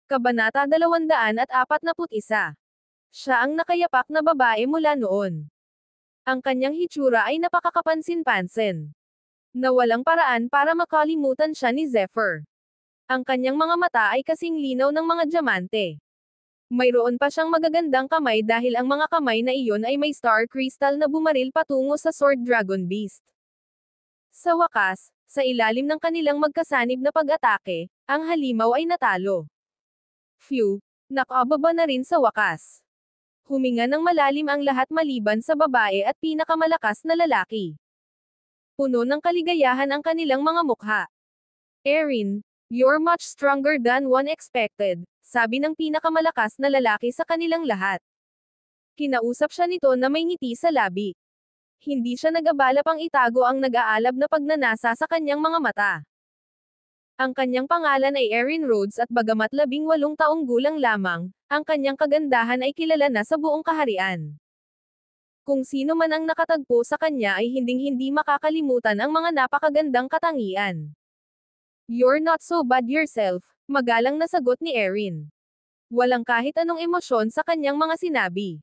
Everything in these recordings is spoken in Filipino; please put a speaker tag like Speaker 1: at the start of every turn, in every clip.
Speaker 1: Kabanata 241. Siya ang nakayapak na babae mula noon. Ang kanyang hitsura ay napakakapansin-pansin. Na walang paraan para makalimutan siya ni Zephyr. Ang kanyang mga mata ay kasing linaw ng mga diamante. Mayroon pa siyang magagandang kamay dahil ang mga kamay na iyon ay may star crystal na bumaril patungo sa Sword Dragon Beast. Sa wakas, sa ilalim ng kanilang magkasanib na pag-atake, ang halimaw ay natalo. Phew, nakababa na rin sa wakas. Huminga ng malalim ang lahat maliban sa babae at pinakamalakas na lalaki. Puno ng kaligayahan ang kanilang mga mukha. Erin, you're much stronger than one expected, sabi ng pinakamalakas na lalaki sa kanilang lahat. Kinausap siya nito na may ngiti sa labi. Hindi siya nag-abala pang itago ang nag-aalab na pagnanasa sa kanyang mga mata. Ang kanyang pangalan ay Erin Rhodes at bagamat 18 taong gulang lamang, ang kanyang kagandahan ay kilala na sa buong kaharian. Kung sino man ang nakatagpo sa kanya ay hinding-hindi makakalimutan ang mga napakagandang katangian. You're not so bad yourself, magalang na sagot ni Erin. Walang kahit anong emosyon sa kanyang mga sinabi.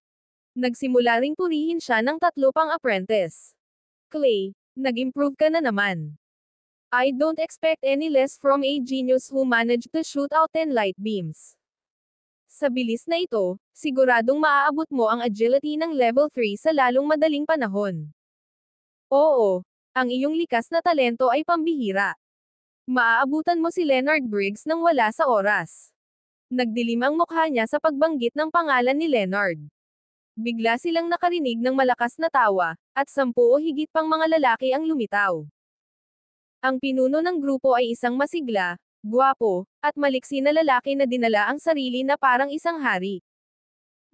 Speaker 1: Nagsimula ring purihin siya ng 3 pang apprentice. Clay, nag-improve ka na naman. I don't expect any less from a genius who managed to shoot out 10 light beams. Sa bilis na ito, siguradong maaabot mo ang agility ng level 3 sa lalong madaling panahon. Oo, ang iyong likas na talento ay pambihira. Maaabutan mo si Leonard Briggs nang wala sa oras. Nagdilim ang mukha niya sa pagbanggit ng pangalan ni Leonard. Bigla silang nakarinig ng malakas na tawa, at 10 o higit pang mga lalaki ang lumitaw. Ang pinuno ng grupo ay isang masigla, gwapo, at maliksi na lalaki na dinala ang sarili na parang isang hari.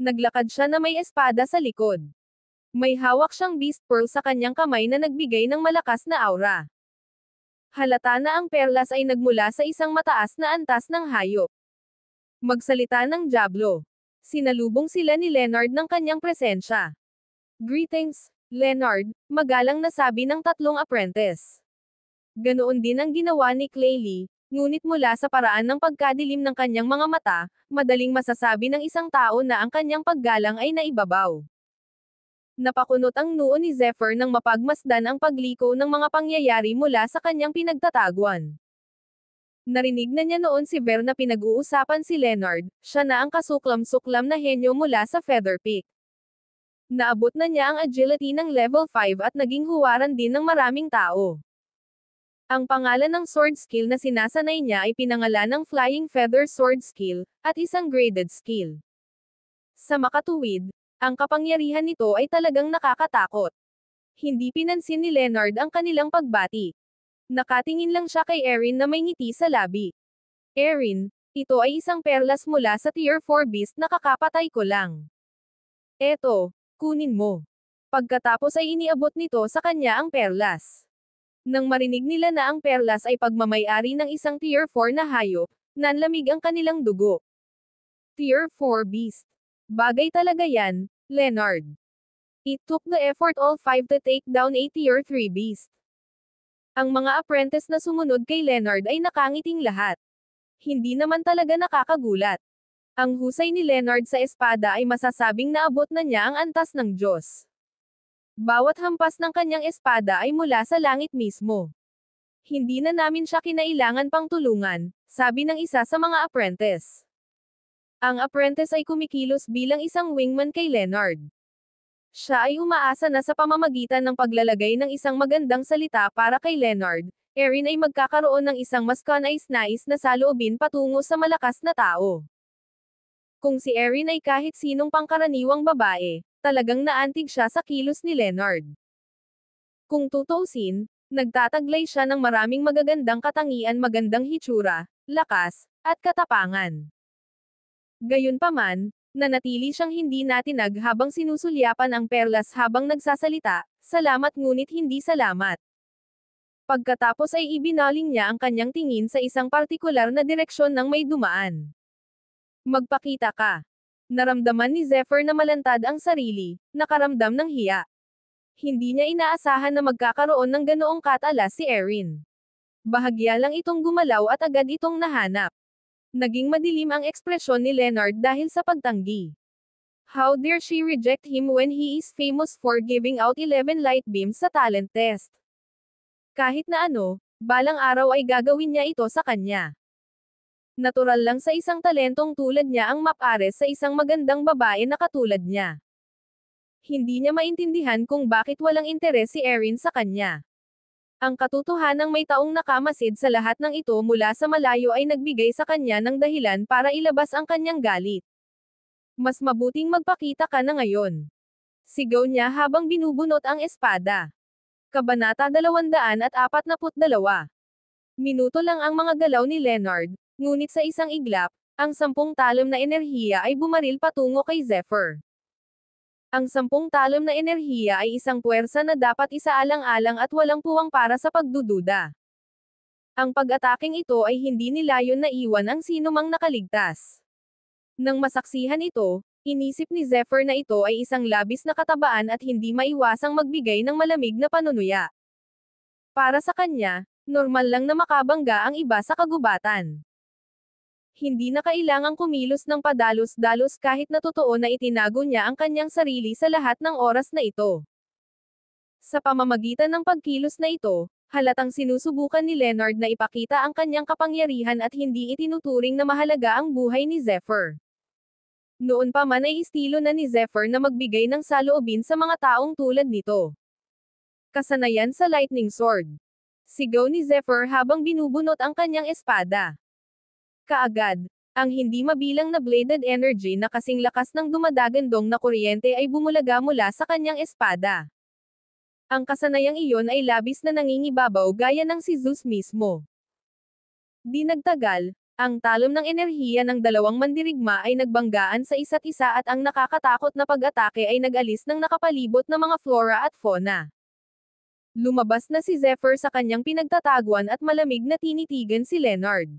Speaker 1: Naglakad siya na may espada sa likod. May hawak siyang beast pearl sa kanyang kamay na nagbigay ng malakas na aura. Halata na ang perlas ay nagmula sa isang mataas na antas ng hayop. Magsalita ng Diablo. Sinalubong sila ni Leonard ng kanyang presensya. Greetings, Leonard, magalang na sabi ng 3 apprentice. Ganoon din ang ginawa ni Claylee, ngunit mula sa paraan ng pagkadilim ng kanyang mga mata, madaling masasabi ng isang tao na ang kanyang paggalang ay naibabaw. Napakunot ang noo ni Zephyr nang mapagmasdan ang pagliko ng mga pangyayari mula sa kanyang pinagtataguan. Narinig na niya noon si Ver na pinag-uusapan si Leonard, siya na ang kasuklam-suklam na henyo mula sa Feather Peak. Naabot na niya ang agility ng level 5 at naging huwaran din ng maraming tao. Ang pangalan ng sword skill na sinasanay niya ay pinangalan ng Flying Feather Sword Skill, at isang graded skill. Sa makatuwid, ang kapangyarihan nito ay talagang nakakatakot. Hindi pinansin ni Leonard ang kanilang pagbati. Nakatingin lang siya kay Erin na may ngiti sa labi. Erin, ito ay isang perlas mula sa Tier 4 beast na kakapatay ko lang. Eto, kunin mo. Pagkatapos ay iniabot nito sa kanya ang perlas. Nang marinig nila na ang perlas ay pagmamay-ari ng isang Tier 4 na hayop, nanlamig ang kanilang dugo. Tier 4 beast. Bagay talaga yan, Leonard. It took the effort all 5 to take down a Tier 3 beast. Ang mga apprentice na sumunod kay Leonard ay nakangiting lahat. Hindi naman talaga nakakagulat. Ang husay ni Leonard sa espada ay masasabing naabot na niya ang antas ng Diyos. Bawat hampas ng kanyang espada ay mula sa langit mismo. Hindi na namin siya kinailangan pang tulungan, sabi ng isa sa mga apprentice. Ang apprentice ay kumikilos bilang isang wingman kay Leonard. Siya ay umaasa na sa pamamagitan ng paglalagay ng isang magandang salita para kay Leonard, Erin ay magkakaroon ng isang mas kanais-nais na saloobin patungo sa malakas na tao. Kung si Erin ay kahit sinong pangkaraniwang babae, talagang naantig siya sa kilos ni Leonard. Kung tutuusin, nagtataglay siya ng maraming magagandang katangian, magandang hitsura, lakas, at katapangan. Gayunpaman, nanatili siyang hindi natinag habang sinusulyapan ang perlas habang nagsasalita, salamat ngunit hindi salamat. Pagkatapos ay ibinaling niya ang kanyang tingin sa isang partikular na direksyon ng may dumaan. Magpakita ka. Naramdaman ni Zephyr na malantad ang sarili, nakaramdam ng hiya. Hindi niya inaasahan na magkakaroon ng ganoong katalas si Erin. Bahagya lang itong gumalaw at agad itong nahanap. Naging madilim ang ekspresyon ni Leonard dahil sa pagtanggi. How dare she reject him when he is famous for giving out 11 light beams sa talent test? Kahit na ano, balang araw ay gagawin niya ito sa kanya. Natural lang sa isang talentong tulad niya ang mapares sa isang magandang babae na katulad niya. Hindi niya maintindihan kung bakit walang interes si Erin sa kanya. Ang katotohanang may taong nakamasid sa lahat ng ito mula sa malayo ay nagbigay sa kanya ng dahilan para ilabas ang kanyang galit. Mas mabuting magpakita ka na ngayon. Sigaw niya habang binubunot ang espada. Kabanata 242. Minuto lang ang mga galaw ni Leonard, ngunit sa isang iglap, ang 10 talom na enerhiya ay bumaril patungo kay Zephyr. Ang 10 talom na enerhiya ay isang puwersa na dapat isaalang-alang at walang puwang para sa pagdududa. Ang pag-ataking ito ay hindi nilayon na iwan ang sinumang nakaligtas. Nang masaksihan ito, inisip ni Zephyr na ito ay isang labis na katabaan at hindi maiwasang magbigay ng malamig na panunuya. Para sa kanya, normal lang na makabangga ang iba sa kagubatan. Hindi na kailangang kumilos ng padalos-dalos kahit na totoo na itinago niya ang kanyang sarili sa lahat ng oras na ito. Sa pamamagitan ng pagkilos na ito, halatang sinusubukan ni Leonard na ipakita ang kanyang kapangyarihan at hindi itinuturing na mahalaga ang buhay ni Zephyr. Noon pa man ay estilo na ni Zephyr na magbigay ng saloobin sa mga taong tulad nito. Kasanayan sa lightning sword. Sigaw ni Zephyr habang binubunot ang kanyang espada. Kaagad, ang hindi mabilang na bladed energy na kasing lakas ng dumadagandong na kuryente ay bumulaga mula sa kanyang espada. Ang kasanayang iyon ay labis na nangingibabaw gaya ng si Zeus mismo. Di nagtagal, ang talom ng enerhiya ng dalawang mandirigma ay nagbanggaan sa isa't isa at ang nakakatakot na pag-atake ay nag-alis ng nakapalibot na mga flora at fauna. Lumabas na si Zephyr sa kanyang pinagtataguan at malamig na tinitigan si Leonard.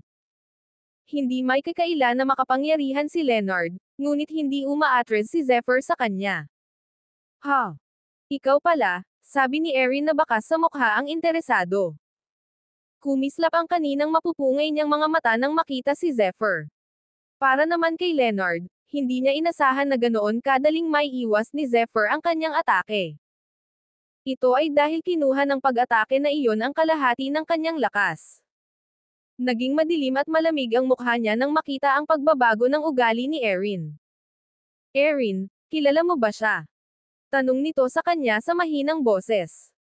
Speaker 1: Hindi may kakaila na makapangyarihan si Leonard, ngunit hindi umaatres si Zephyr sa kanya. Ha! Ikaw pala, sabi ni Erin na bakas sa mukha ang interesado. Kumislap ang kaninang mapupungay niyang mga mata nang makita si Zephyr. Para naman kay Leonard, hindi niya inasahan na ganoon kadaling may iwas ni Zephyr ang kanyang atake. Ito ay dahil kinuha ng pag-atake na iyon ang kalahati ng kanyang lakas. Naging madilim at malamig ang mukha niya nang makita ang pagbabago ng ugali ni Erin. Erin, kilala mo ba siya? Tanong nito sa kanya sa mahinang boses.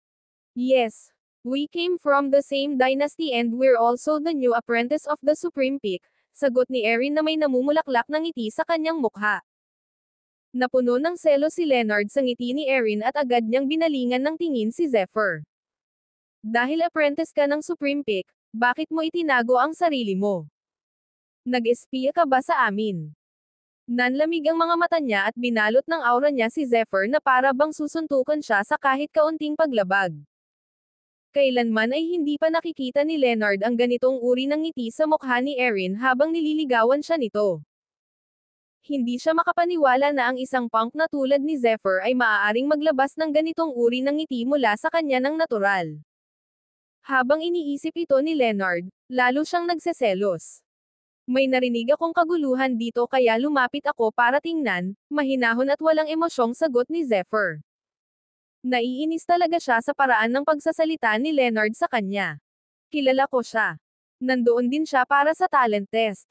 Speaker 1: Yes. We came from the same dynasty and we're also the new apprentice of the Supreme Peak, sagot ni Erin na may namumulaklak ng ngiti sa kanyang mukha. Napuno ng selo si Leonard sa ngiti ni Erin at agad niyang binalingan ng tingin si Zephyr. Dahil apprentice ka ng Supreme Peak, bakit mo itinago ang sarili mo? Nag-espiya ka ba sa amin? Nanlamig ang mga mata niya at binalot ng aura niya si Zephyr na para bang susuntukan siya sa kahit kaunting paglabag. Kailanman ay hindi pa nakikita ni Leonard ang ganitong uri ng ngiti sa mukha ni Erin habang nililigawan siya nito. Hindi siya makapaniwala na ang isang punk na tulad ni Zephyr ay maaaring maglabas ng ganitong uri ng ngiti mula sa kanya ng natural. Habang iniisip ito ni Leonard, lalo siyang nagseselos. May narinig akong kaguluhan dito kaya lumapit ako para tingnan, mahinahon at walang emosyong sagot ni Zephyr. Naiinis talaga siya sa paraan ng pagsasalita ni Leonard sa kanya. Kilala ko siya. Nandoon din siya para sa talent test.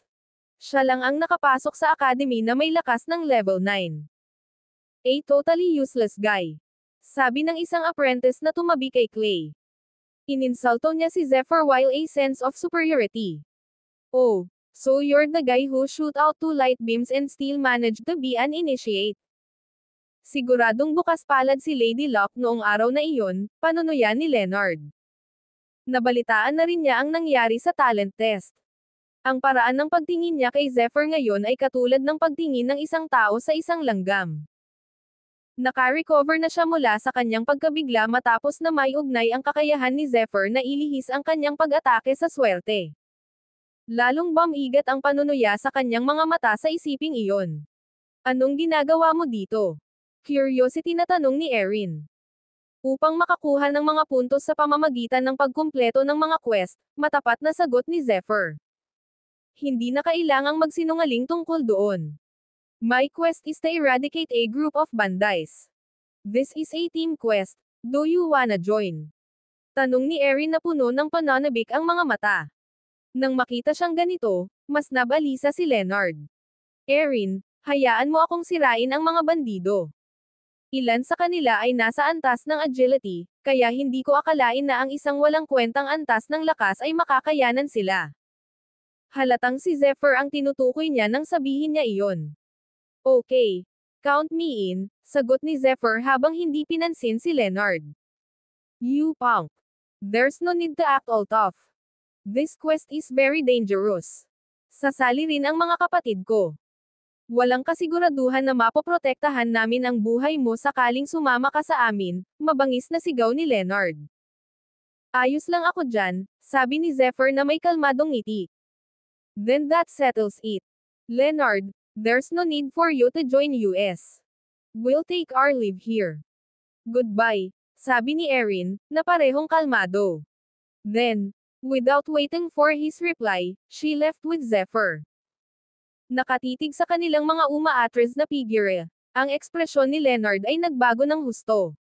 Speaker 1: Siya lang ang nakapasok sa academy na may lakas ng level 9. A totally useless guy. Sabi ng isang apprentice na tumabi kay Clay. Ininsulto niya si Zephyr while a sense of superiority. Oh, so you're the guy who shoot out 2 light beams and still managed to be an initiate. Siguradong bukas palad si Lady Luck noong araw na iyon, panunuya ni Leonard. Nabalitaan na rin niya ang nangyari sa talent test. Ang paraan ng pagtingin niya kay Zephyr ngayon ay katulad ng pagtingin ng isang tao sa isang langgam. Naka-recover na siya mula sa kanyang pagkabigla matapos na may ugnay ang kakayahan ni Zephyr na ilihis ang kanyang pag-atake sa swerte. Lalong bumigat ang panunuya sa kanyang mga mata sa isiping iyon. Anong ginagawa mo dito? Curiosity na tanong ni Erin. Upang makakuha ng mga puntos sa pamamagitan ng pagkumpleto ng mga quest, matapat na sagot ni Zephyr. Hindi na kailangang magsinungaling tungkol doon. My quest is to eradicate a group of bandays. This is a team quest. Do you wanna join? Tanong ni Erin na puno ng pananabik ang mga mata. Nang makita siyang ganito, mas nabalisa si Leonard. Erin, hayaan mo akong sirain ang mga bandido. Ilan sa kanila ay nasa antas ng agility, kaya hindi ko akalain na ang isang walang kwentang antas ng lakas ay makakayanan sila. Halatang si Zephyr ang tinutukoy niya nang sabihin niya iyon. Okay. Count me in, sagot ni Zephyr habang hindi pinansin si Leonard. You punk. There's no need to act all tough. This quest is very dangerous. Sasali rin ang mga kapatid ko. Walang kasiguraduhan na mapoprotektahan namin ang buhay mo sakaling sumama ka sa amin, mabangis na sigaw ni Leonard. Ayos lang ako dyan, sabi ni Zephyr na may kalmadong ngiti. Then that settles it. Leonard, there's no need for you to join us. We'll take our leave here. Goodbye, sabi ni Erin, na parehong kalmado. Then, without waiting for his reply, she left with Zephyr. Nakatitig sa kanilang mga umaatres na figure, ang ekspresyon ni Leonard ay nagbago ng husto.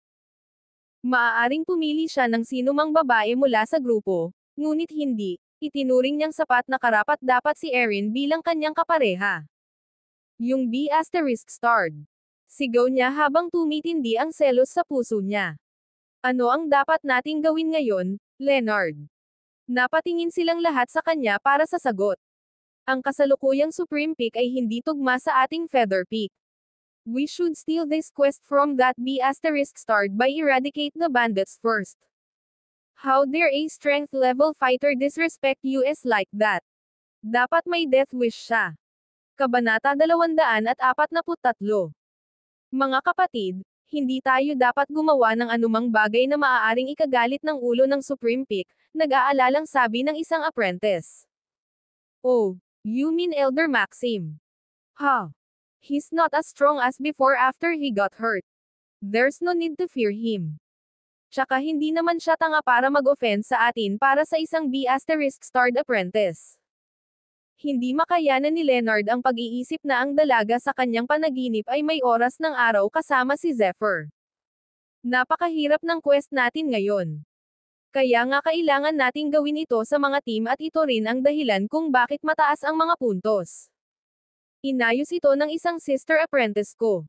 Speaker 1: Maaaring pumili siya ng sinumang babae mula sa grupo, ngunit hindi, itinuring niyang sapat na karapat-dapat si Erin bilang kanyang kapareha. Yung B** starred. Sigaw niya habang tumitindi ang selos sa puso niya. Ano ang dapat nating gawin ngayon, Leonard? Napatingin silang lahat sa kanya para sa sagot. Ang kasalukuyang Supreme Peak ay hindi tugma sa ating Feather Peak. We should steal this quest from that B** starred by eradicate the bandits first. How dare a strength level fighter disrespect us like that? Dapat may death wish siya. Kabanata 243. Mga kapatid, hindi tayo dapat gumawa ng anumang bagay na maaaring ikagalit ng ulo ng Supreme Peak, nag-aalalang sabi ng isang apprentice. Oh. You mean Elder Maxim? Huh. He's not as strong as before after he got hurt. There's no need to fear him. Tsaka hindi naman siya tanga para mag-offend sa atin para sa isang B** starred apprentice. Hindi makayanan ni Leonard ang pag-iisip na ang dalaga sa kanyang panaginip ay may oras ng araw kasama si Zephyr. Napakahirap ng quest natin ngayon. Kaya nga kailangan nating gawin ito sa mga team at ito rin ang dahilan kung bakit mataas ang mga puntos. Inayos ito ng isang sister apprentice ko.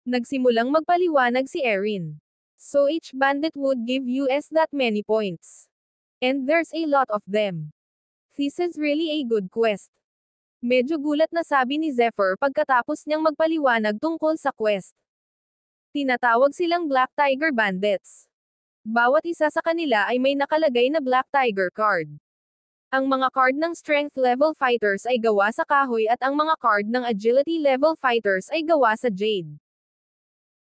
Speaker 1: Nagsimulang magpaliwanag si Erin. So each bandit would give us that many points. And there's a lot of them. This is really a good quest. Medyo gulat na sabi ni Zephyr pagkatapos niyang magpaliwanag tungkol sa quest. Tinatawag silang Black Tiger Bandits. Bawat isa sa kanila ay may nakalagay na Black Tiger card. Ang mga card ng Strength level fighters ay gawa sa kahoy at ang mga card ng Agility level fighters ay gawa sa jade.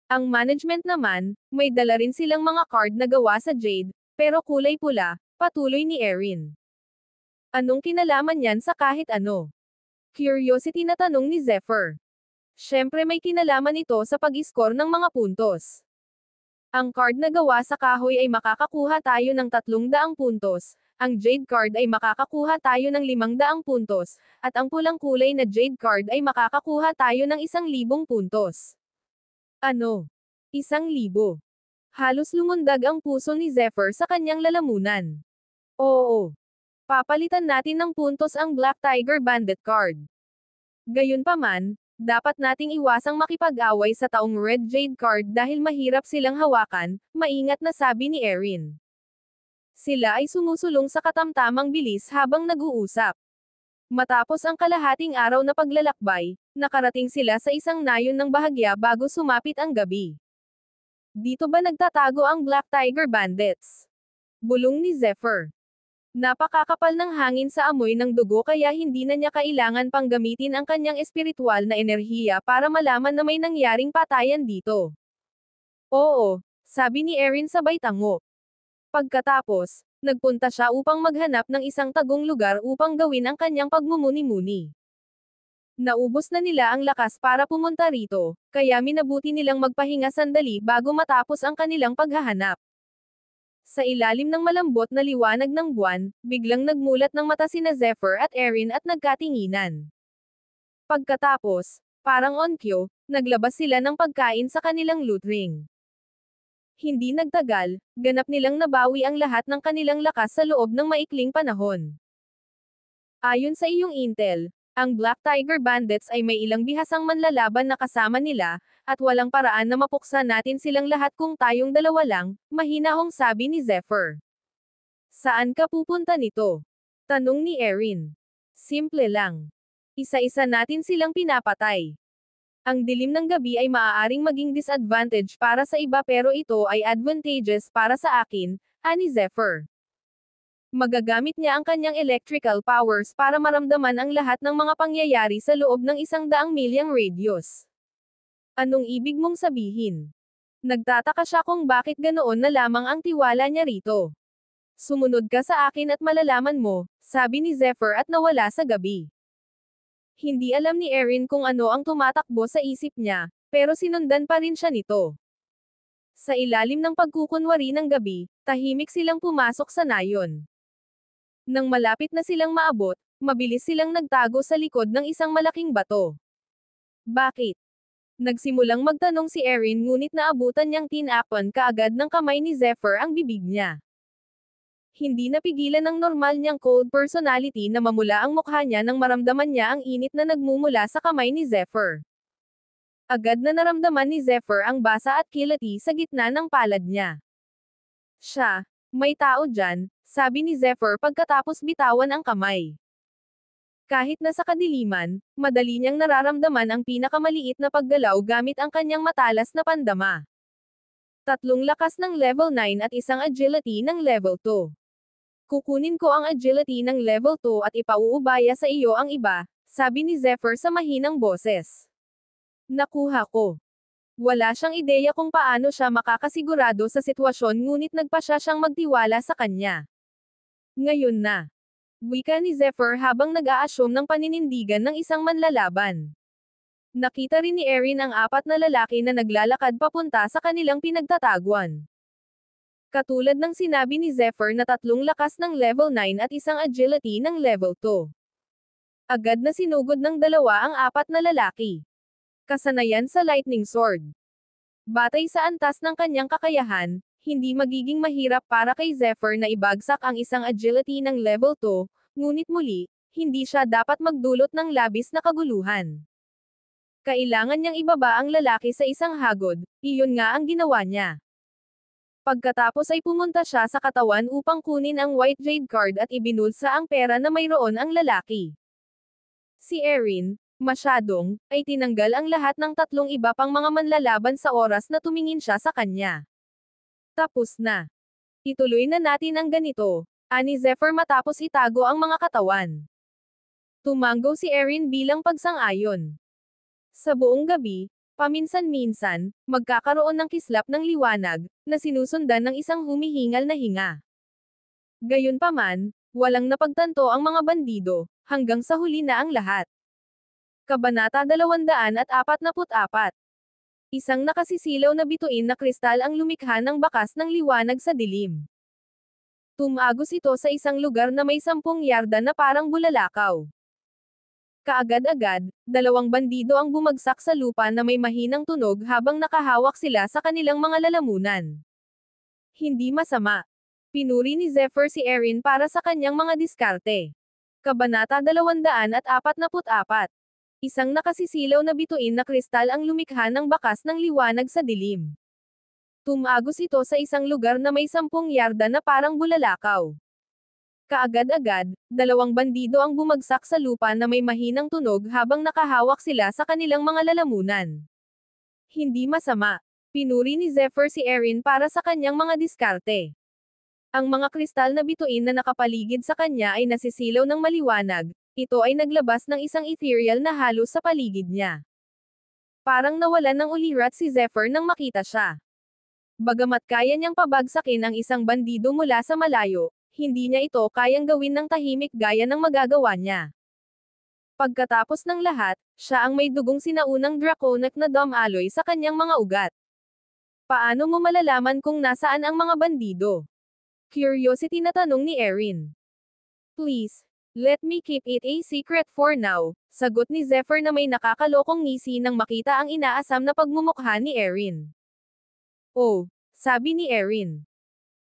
Speaker 1: Ang management naman, may dala rin silang mga card na gawa sa jade, pero kulay pula, patuloy ni Erin. Anong kinalaman yan sa kahit ano? Curiosity na tanong ni Zephyr. Siyempre may kinalaman ito sa pag-score ng mga puntos. Ang card na gawa sa kahoy ay makakakuha tayo ng 300 puntos, ang jade card ay makakakuha tayo ng 500 puntos, at ang pulang kulay na jade card ay makakakuha tayo ng 1,000 puntos. Ano? 1,000? Halos lumundag ang puso ni Zephyr sa kanyang lalamunan. Oo. Papalitan natin ng puntos ang Black Tiger Bandit card. Gayunpaman, dapat nating iwasang makipag-away sa taong Red Jade card dahil mahirap silang hawakan, maingat na sabi ni Erin. Sila ay sumusulong sa katamtamang bilis habang nag-uusap. Matapos ang kalahating araw na paglalakbay, nakarating sila sa isang nayon ng bahagya bago sumapit ang gabi. Dito ba nagtatago ang Black Tiger Bandits? Bulong ni Zephyr. Napakakapal ng hangin sa amoy ng dugo kaya hindi na niya kailangan pang gamitin ang kanyang espiritual na enerhiya para malaman na may nangyaring patayan dito. Oo, sabi ni Erin sabay tango. Pagkatapos, nagpunta siya upang maghanap ng isang tagong lugar upang gawin ang kanyang pagmumuni-muni. Naubos na nila ang lakas para pumunta rito, kaya minabuti nilang magpahinga sandali bago matapos ang kanilang paghahanap. Sa ilalim ng malambot na liwanag ng buwan, biglang nagmulat ng mata sina Zephyr at Erin at nagkatinginan. Pagkatapos, parang on cue, naglabas sila ng pagkain sa kanilang loot ring. Hindi nagtagal, ganap nilang nabawi ang lahat ng kanilang lakas sa loob ng maikling panahon. Ayon sa iyong intel, ang Black Tiger Bandits ay may ilang bihasang manlalaban na kasama nila, at walang paraan na mapuksa natin silang lahat kung tayong dalawa lang, mahinahong sabi ni Zephyr. Saan ka pupunta nito? Tanong ni Erin. Simple lang. Isa-isa natin silang pinapatay. Ang dilim ng gabi ay maaaring maging disadvantage para sa iba pero ito ay advantageous para sa akin, ani Zephyr. Magagamit niya ang kanyang electrical powers para maramdaman ang lahat ng mga pangyayari sa loob ng 100 milyang radius. Anong ibig mong sabihin? Nagtataka siya kung bakit ganoon na lamang ang tiwala niya rito. Sumunod ka sa akin at malalaman mo, sabi ni Zephyr at nawala sa gabi. Hindi alam ni Erin kung ano ang tumatakbo sa isip niya, pero sinundan pa rin siya nito. Sa ilalim ng pagkukunwari ng gabi, tahimik silang pumasok sa nayon. Nang malapit na silang maabot, mabilis silang nagtago sa likod ng isang malaking bato. Bakit? Nagsimulang magtanong si Erin ngunit naabutan niyang tinakpan kaagad ng kamay ni Zephyr ang bibig niya. Hindi napigilan ng normal niyang cold personality na mamula ang mukha niya nang maramdaman niya ang init na nagmumula sa kamay ni Zephyr. Agad na naramdaman ni Zephyr ang basa at kilati sa gitna ng palad niya. Siya, may tao dyan, sabi ni Zephyr pagkatapos bitawan ang kamay. Kahit nasa kadiliman, madali niyang nararamdaman ang pinakamaliit na paggalaw gamit ang kanyang matalas na pandama. 3 lakas ng level 9 at isang agility ng level 2. Kukunin ko ang agility ng level 2 at ipauubaya sa iyo ang iba, sabi ni Zephyr sa mahinang boses. Nakuha ko. Wala siyang ideya kung paano siya makakasigurado sa sitwasyon ngunit nagpa siyang magtiwala sa kanya. Ngayon na. Wika ni Zephyr habang nag-a-assume ng paninindigan ng isang manlalaban. Nakita rin ni Erin ang 4 na lalaki na naglalakad papunta sa kanilang pinagtataguan. Katulad ng sinabi ni Zephyr na 3 lakas ng level 9 at isang agility ng level 2. Agad na sinugod ng dalawa ang 4 na lalaki. Kasanayan sa lightning sword. Batay sa antas ng kanyang kakayahan, hindi magiging mahirap para kay Zephyr na ibagsak ang isang agility ng level 2, ngunit muli, hindi siya dapat magdulot ng labis na kaguluhan. Kailangan niyang ibaba ang lalaki sa isang hagod, iyon nga ang ginawa niya. Pagkatapos ay pumunta siya sa katawan upang kunin ang White Jade card at ibinulsa ang pera na mayroon ang lalaki. Si Erin, masyadong, ay tinanggal ang lahat ng 3 iba pang mga manlalaban sa oras na tumingin siya sa kanya. Tapos na. Ituloy na natin ang ganito, ani Zephyr matapos itago ang mga katawan. Tumanggo si Erin bilang pagsang-ayon. Sa buong gabi, paminsan-minsan, magkakaroon ng kislap ng liwanag, na sinusundan ng isang humihingal na hinga. Gayunpaman, walang napagtanto ang mga bandido, hanggang sa huli na ang lahat. Kabanata 244. Isang nakasisilaw na bituin na kristal ang lumikha ng bakas ng liwanag sa dilim. Tumagos ito sa isang lugar na may 10 yarda na parang bulalakaw. Kaagad-agad, 2 bandido ang bumagsak sa lupa na may mahinang tunog habang nakahawak sila sa kanilang mga lalamunan. Hindi masama. Pinuri ni Zephyr si Erin para sa kanyang mga diskarte. Kabanata 244. Isang nakasisilaw na bituin na kristal ang lumikha ng bakas ng liwanag sa dilim. Tumagos ito sa isang lugar na may 10 yarda na parang bulalakaw. Kaagad-agad, 2 bandido ang bumagsak sa lupa na may mahinang tunog habang nakahawak sila sa kanilang mga lalamunan. Hindi masama. Pinuri ni Zephyr si Erin para sa kanyang mga diskarte. Ang mga kristal na bituin na nakapaligid sa kanya ay nasisilaw ng maliwanag. Ito ay naglabas ng isang ethereal na halo sa paligid niya. Parang nawalan ng ulirat si Zephyr nang makita siya. Bagamat kaya niyang pabagsakin ang isang bandido mula sa malayo, hindi niya ito kayang gawin ng tahimik gaya ng magagawa niya. Pagkatapos ng lahat, siya ang may dugong sinaunang draconic na dom alloy sa kanyang mga ugat. Paano mo malalaman kung nasaan ang mga bandido? Curiosity na tanong ni Erin. Please, let me keep it a secret for now, sagot ni Zephyr na may nakakalokong ngisi nang makita ang inaasam na pagmumukha ni Erin. Oh, sabi ni Erin.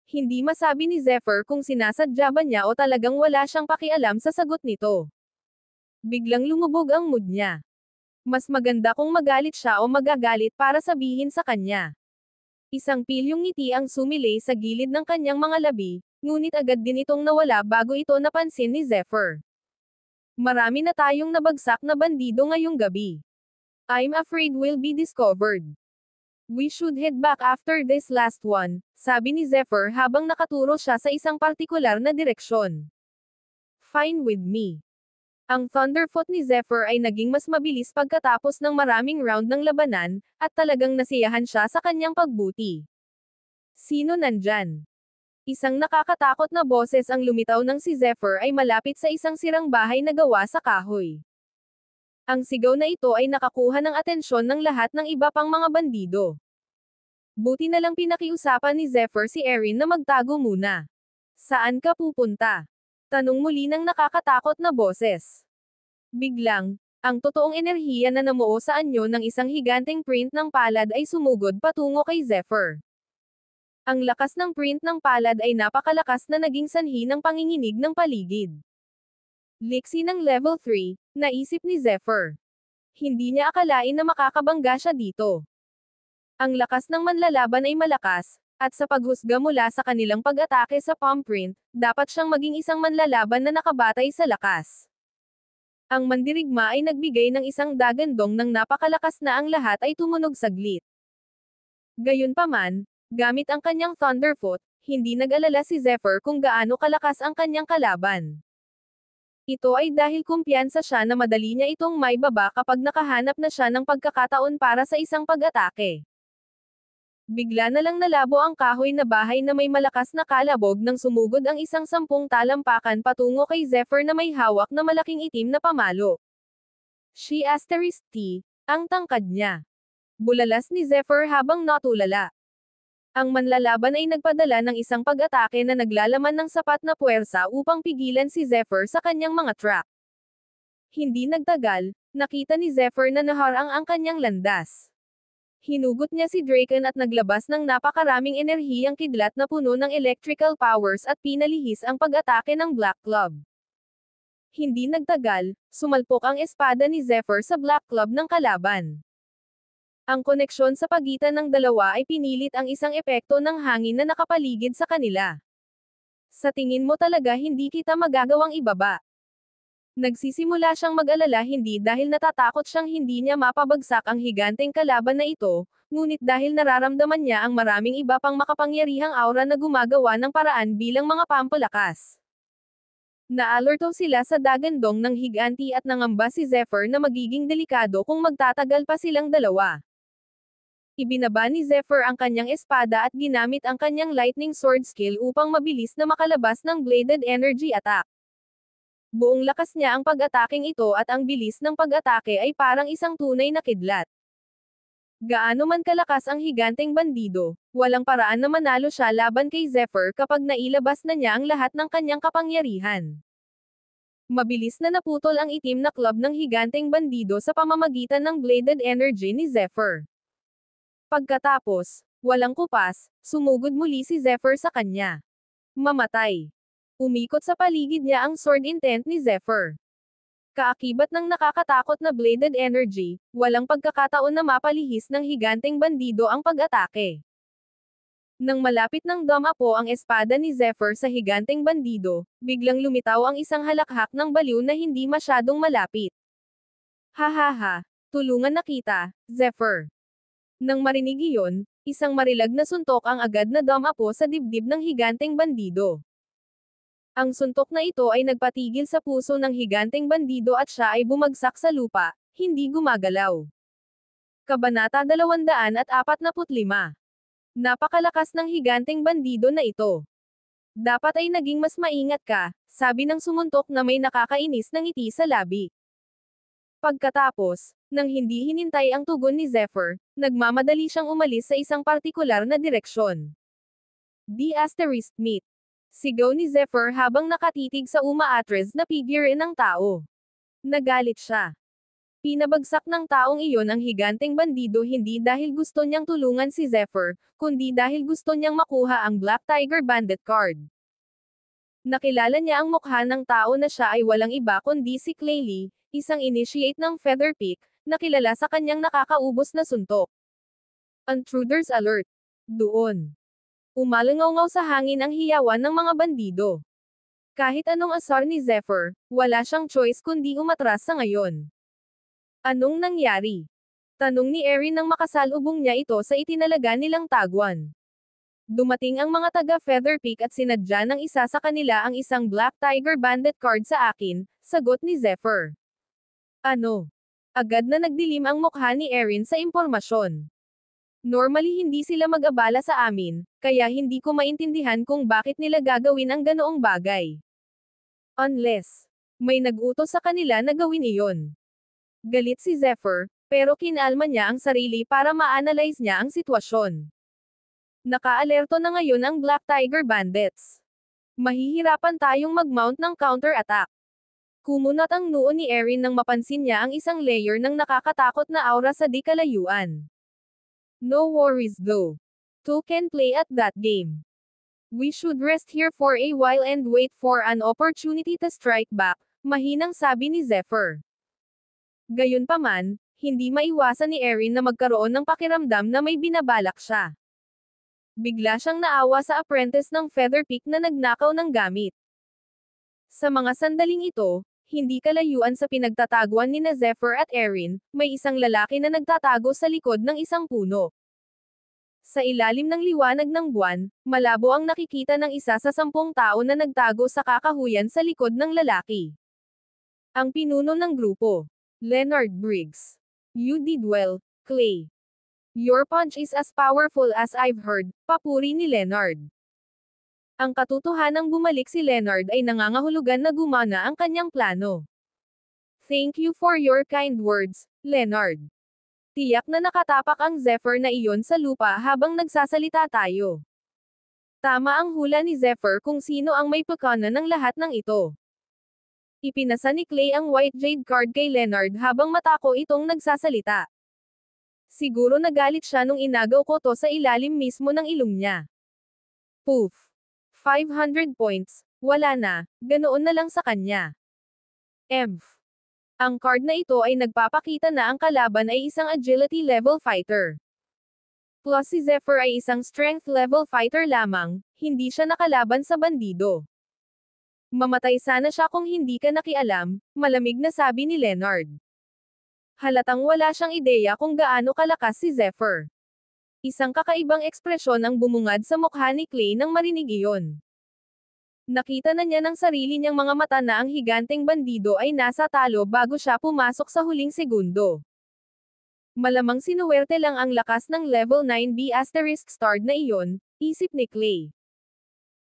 Speaker 1: Hindi masabi ni Zephyr kung sinasadya ba niya o talagang wala siyang pakialam sa sagot nito. Biglang lumubog ang mood niya. Mas maganda kung magalit siya o magagalit para sabihin sa kanya. Isang pilyong ngiti ang sumilay sa gilid ng kanyang mga labi, ngunit agad din itong nawala bago ito napansin ni Zephyr. Marami na tayong nabagsak na bandido ngayong gabi. I'm afraid we'll be discovered. We should head back after this last one, sabi ni Zephyr habang nakaturo siya sa isang partikular na direksyon. Fine with me. Ang Thunderfoot ni Zephyr ay naging mas mabilis pagkatapos ng maraming round ng labanan, at talagang nasiyahan siya sa kanyang pagbuti. Sino nandyan? Isang nakakatakot na boses ang lumitaw nang si Zephyr ay malapit sa isang sirang bahay na gawa sa kahoy. Ang sigaw na ito ay nakakuha ng atensyon ng lahat ng iba pang mga bandido. Buti na lang pinakiusapan ni Zephyr si Erin na magtago muna. Saan ka pupunta? Tanong muli ng nakakatakot na boses. Biglang, ang totoong enerhiya na namuo sa anyo ng isang higanteng print ng palad ay sumugod patungo kay Zephyr. Ang lakas ng print ng palad ay napakalakas na naging sanhi ng panginginig ng paligid. Liksi ng level 3, naisip ni Zephyr. Hindi niya akalain na makakabangga siya dito. Ang lakas ng manlalaban ay malakas, at sa paghusga mula sa kanilang pag-atake sa palm print, dapat siyang maging isang manlalaban na nakabatay sa lakas. Ang mandirigma ay nagbigay ng isang dagandong nang napakalakas na ang lahat ay tumunog saglit. Gayunpaman, gamit ang kanyang Thunderfoot, hindi nag-alala si Zephyr kung gaano kalakas ang kanyang kalaban. Ito ay dahil kumpiyansa siya na madali niya itong maibaba kapag nakahanap na siya ng pagkakataon para sa isang pag-atake. Bigla na lang nalabo ang kahoy na bahay na may malakas na kalabog nang sumugod ang isang 10 talampakan patungo kay Zephyr na may hawak na malaking itim na pamalo. She***T, ang tangkad niya. Bulalas ni Zephyr habang natulala. Ang manlalaban ay nagpadala ng isang pag-atake na naglalaman ng sapat na puwersa upang pigilan si Zephyr sa kanyang mga track. Hindi nagtagal, nakita ni Zephyr na naharang ang kanyang landas. Hinugot niya si Draken at naglabas ng napakaraming enerhiyang kidlat na puno ng electrical powers at pinalihis ang pag-atake ng Black Club. Hindi nagtagal, sumalpok ang espada ni Zephyr sa Black Club ng kalaban. Ang koneksyon sa pagitan ng dalawa ay pinilit ang isang epekto ng hangin na nakapaligid sa kanila. Sa tingin mo talaga hindi kita magagawang ibaba. Nagsisimula siyang mag-alala hindi dahil natatakot siyang hindi niya mapabagsak ang higanteng kalaban na ito, ngunit dahil nararamdaman niya ang maraming iba pang makapangyarihang aura na gumagawa ng paraan bilang mga pampalakas. Naalerto sila sa dagandong ng higanti at nangamba si Zephyr na magiging delikado kung magtatagal pa silang dalawa. Ibinaba ni Zephyr ang kanyang espada at ginamit ang kanyang lightning sword skill upang mabilis na makalabas ng bladed energy attack. Buong lakas niya ang pag-ataking ito at ang bilis ng pag-atake ay parang isang tunay na kidlat. Gaano man kalakas ang higanteng bandido, walang paraan na manalo siya laban kay Zephyr kapag nailabas na niya ang lahat ng kanyang kapangyarihan. Mabilis na naputol ang itim na club ng higanteng bandido sa pamamagitan ng bladed energy ni Zephyr. Pagkatapos, walang kupas, sumugod muli si Zephyr sa kanya. Mamatay. Umikot sa paligid niya ang sword intent ni Zephyr. Kaakibat ng nakakatakot na bladed energy, walang pagkakataon na mapalihis ng higanteng bandido ang pag-atake. Nang malapit ng dumapo ang espada ni Zephyr sa higanteng bandido, biglang lumitaw ang isang halakhak ng baliw na hindi masyadong malapit. Hahaha, tulungan na kita, Zephyr. Nang marinig iyon, isang marilag na suntok ang agad na dumapo sa dibdib ng higanteng bandido. Ang suntok na ito ay nagpatigil sa puso ng higanteng bandido at siya ay bumagsak sa lupa, hindi gumagalaw. Kabanata 245. Napakalakas ng higanteng bandido na ito. Dapat ay naging mas maingat ka, sabi ng sumuntok na may nakakainis na ngiti sa labi. Pagkatapos, nang hindi hinintay ang tugon ni Zephyr, nagmamadali siyang umalis sa isang partikular na direksyon. The Asterisk Meet. Sigaw ni Zephyr habang nakatitig sa umaatres na figure ng tao. Nagalit siya. Pinabagsak ng taong iyon ang higanteng bandido hindi dahil gusto niyang tulungan si Zephyr, kundi dahil gusto niyang makuha ang Black Tiger Bandit card. Nakilala niya ang mukha ng tao na siya ay walang iba kundi si Clay Lee, isang initiate ng Feather Peak, na kilala sa kanyang nakakaubos na suntok. Intruders alert! Doon. Umalangaw sa hangin ang hiyawan ng mga bandido. Kahit anong asar ni Zephyr, wala siyang choice kundi umatras sa ngayon. Anong nangyari? Tanong ni Erin nang makasalubong niya ito sa itinalaga nilang tagwan. Dumating ang mga taga Feather Peak at sinadya ng isa sa kanila ang isang Black Tiger Bandit card sa akin, sagot ni Zephyr. Ano? Agad na nagdilim ang mukha ni Erin sa impormasyon. Normally hindi sila mag-abala sa amin, kaya hindi ko maintindihan kung bakit nila gagawin ang ganoong bagay. Unless, may nag-utos sa kanila na gawin iyon. Galit si Zephyr, pero kinalma niya ang sarili para ma-analyze niya ang sitwasyon. Naka-alerto na ngayon ang Black Tiger Bandits. Mahihirapan tayong mag-mount ng counter-attack. Kumunat ang noo ni Erin nang mapansin niya ang isang layer ng nakakatakot na aura sa di kalayuan. No worries though. Two can play at that game. We should rest here for a while and wait for an opportunity to strike back, mahinang sabi ni Zephyr. Gayunpaman, hindi maiwasan ni Erin na magkaroon ng pakiramdam na may binabalak siya. Bigla siyang naawa sa apprentice ng Feather Peak na nagnakaw ng gamit. Sa mga sandaling ito, hindi kalayuan sa pinagtataguan ni na Zephyr at Erin, may isang lalaki na nagtatago sa likod ng isang puno. Sa ilalim ng liwanag ng buwan, malabo ang nakikita ng isa sa 10 tao na nagtago sa kakahuyan sa likod ng lalaki. Ang pinuno ng grupo. Leonard Briggs. You did well, Clay. Your punch is as powerful as I've heard, papuri ni Leonard. Ang katotohanang bumalik si Leonard ay nangangahulugan na gumana ang kanyang plano. Thank you for your kind words, Leonard. Tiyak na nakatapak ang Zephyr na iyon sa lupa habang nagsasalita tayo. Tama ang hula ni Zephyr kung sino ang may pakana ng lahat ng ito. Ipinasa ni Clay ang White Jade card kay Leonard habang matako itong nagsasalita. Siguro nagalit siya nung inagaw ko to sa ilalim mismo ng ilong niya. Poof! 500 points, wala na, ganoon na lang sa kanya. Emph! Ang card na ito ay nagpapakita na ang kalaban ay isang agility level fighter. Plus si Zephyr ay isang strength level fighter lamang, hindi siya nakalaban sa bandido. Mamatay sana siya kung hindi ka nakialam, malamig na sabi ni Leonard. Halatang wala siyang ideya kung gaano kalakas si Zephyr. Isang kakaibang ekspresyon ang bumungad sa mukha ni Clay nang marinig iyon. Nakita na niya ng sarili niyang mga mata na ang higanteng bandido ay nasa talo bago siya pumasok sa huling segundo. Malamang sinuwerte lang ang lakas ng level 9B asterisk starred na iyon, isip ni Clay.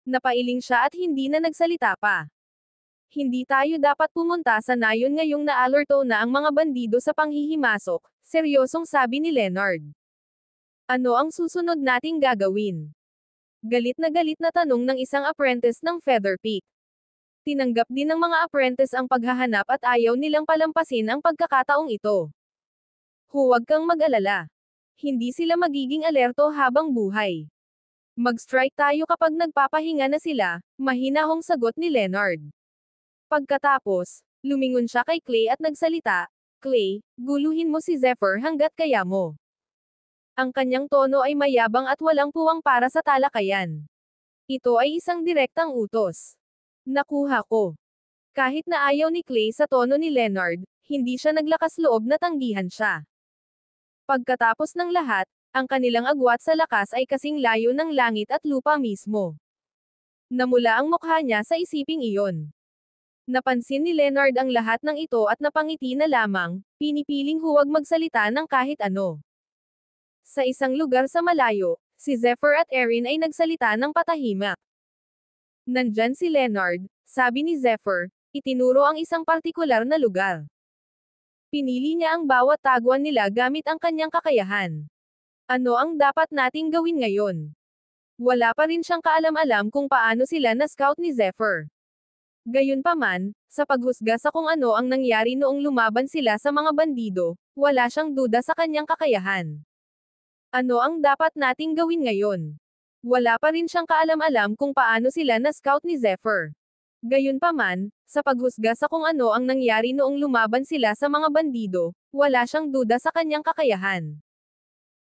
Speaker 1: Napailing siya at hindi na nagsalita pa. Hindi tayo dapat pumunta sa nayon ngayong naalerto na ang mga bandido sa panghihimasok, seryosong sabi ni Leonard. Ano ang susunod nating gagawin? Galit na tanong ng isang apprentice ng Feather Peak. Tinanggap din ng mga apprentice ang paghahanap at ayaw nilang palampasin ang pagkakataong ito. Huwag kang mag-alala. Hindi sila magiging alerto habang buhay. Mag-strike tayo kapag nagpapahinga na sila, mahinahong sagot ni Leonard. Pagkatapos, lumingon siya kay Clay at nagsalita, Clay, guluhin mo si Zephyr hanggat kaya mo. Ang kanyang tono ay mayabang at walang puwang para sa talakayan. Ito ay isang direktang utos. Nakuha ko. Kahit na ayaw ni Clay sa tono ni Leonard, hindi siya naglakas loob na tanggihan siya. Pagkatapos ng lahat, ang kanilang agwat sa lakas ay kasing layo ng langit at lupa mismo. Namula ang mukha niya sa isiping iyon. Napansin ni Leonard ang lahat ng ito at napangiti na lamang, pinipiling huwag magsalita ng kahit ano. Sa isang lugar sa malayo, si Zephyr at Erin ay nagsalita ng patahimik. Nandyan si Leonard, sabi ni Zephyr, itinuro ang isang partikular na lugar. Pinili niya ang bawat taguan nila gamit ang kanyang kakayahan. Ano ang dapat nating gawin ngayon? Wala pa rin siyang kaalam-alam kung paano sila na-scout ni Zephyr. Gayunpaman, sa paghusga sa kung ano ang nangyari noong lumaban sila sa mga bandido, wala siyang duda sa kanyang kakayahan. Ano ang dapat nating gawin ngayon? Wala pa rin siyang kaalam-alam kung paano sila na-scout ni Zephyr. Gayunpaman, sa paghusga sa kung ano ang nangyari noong lumaban sila sa mga bandido, wala siyang duda sa kanyang kakayahan.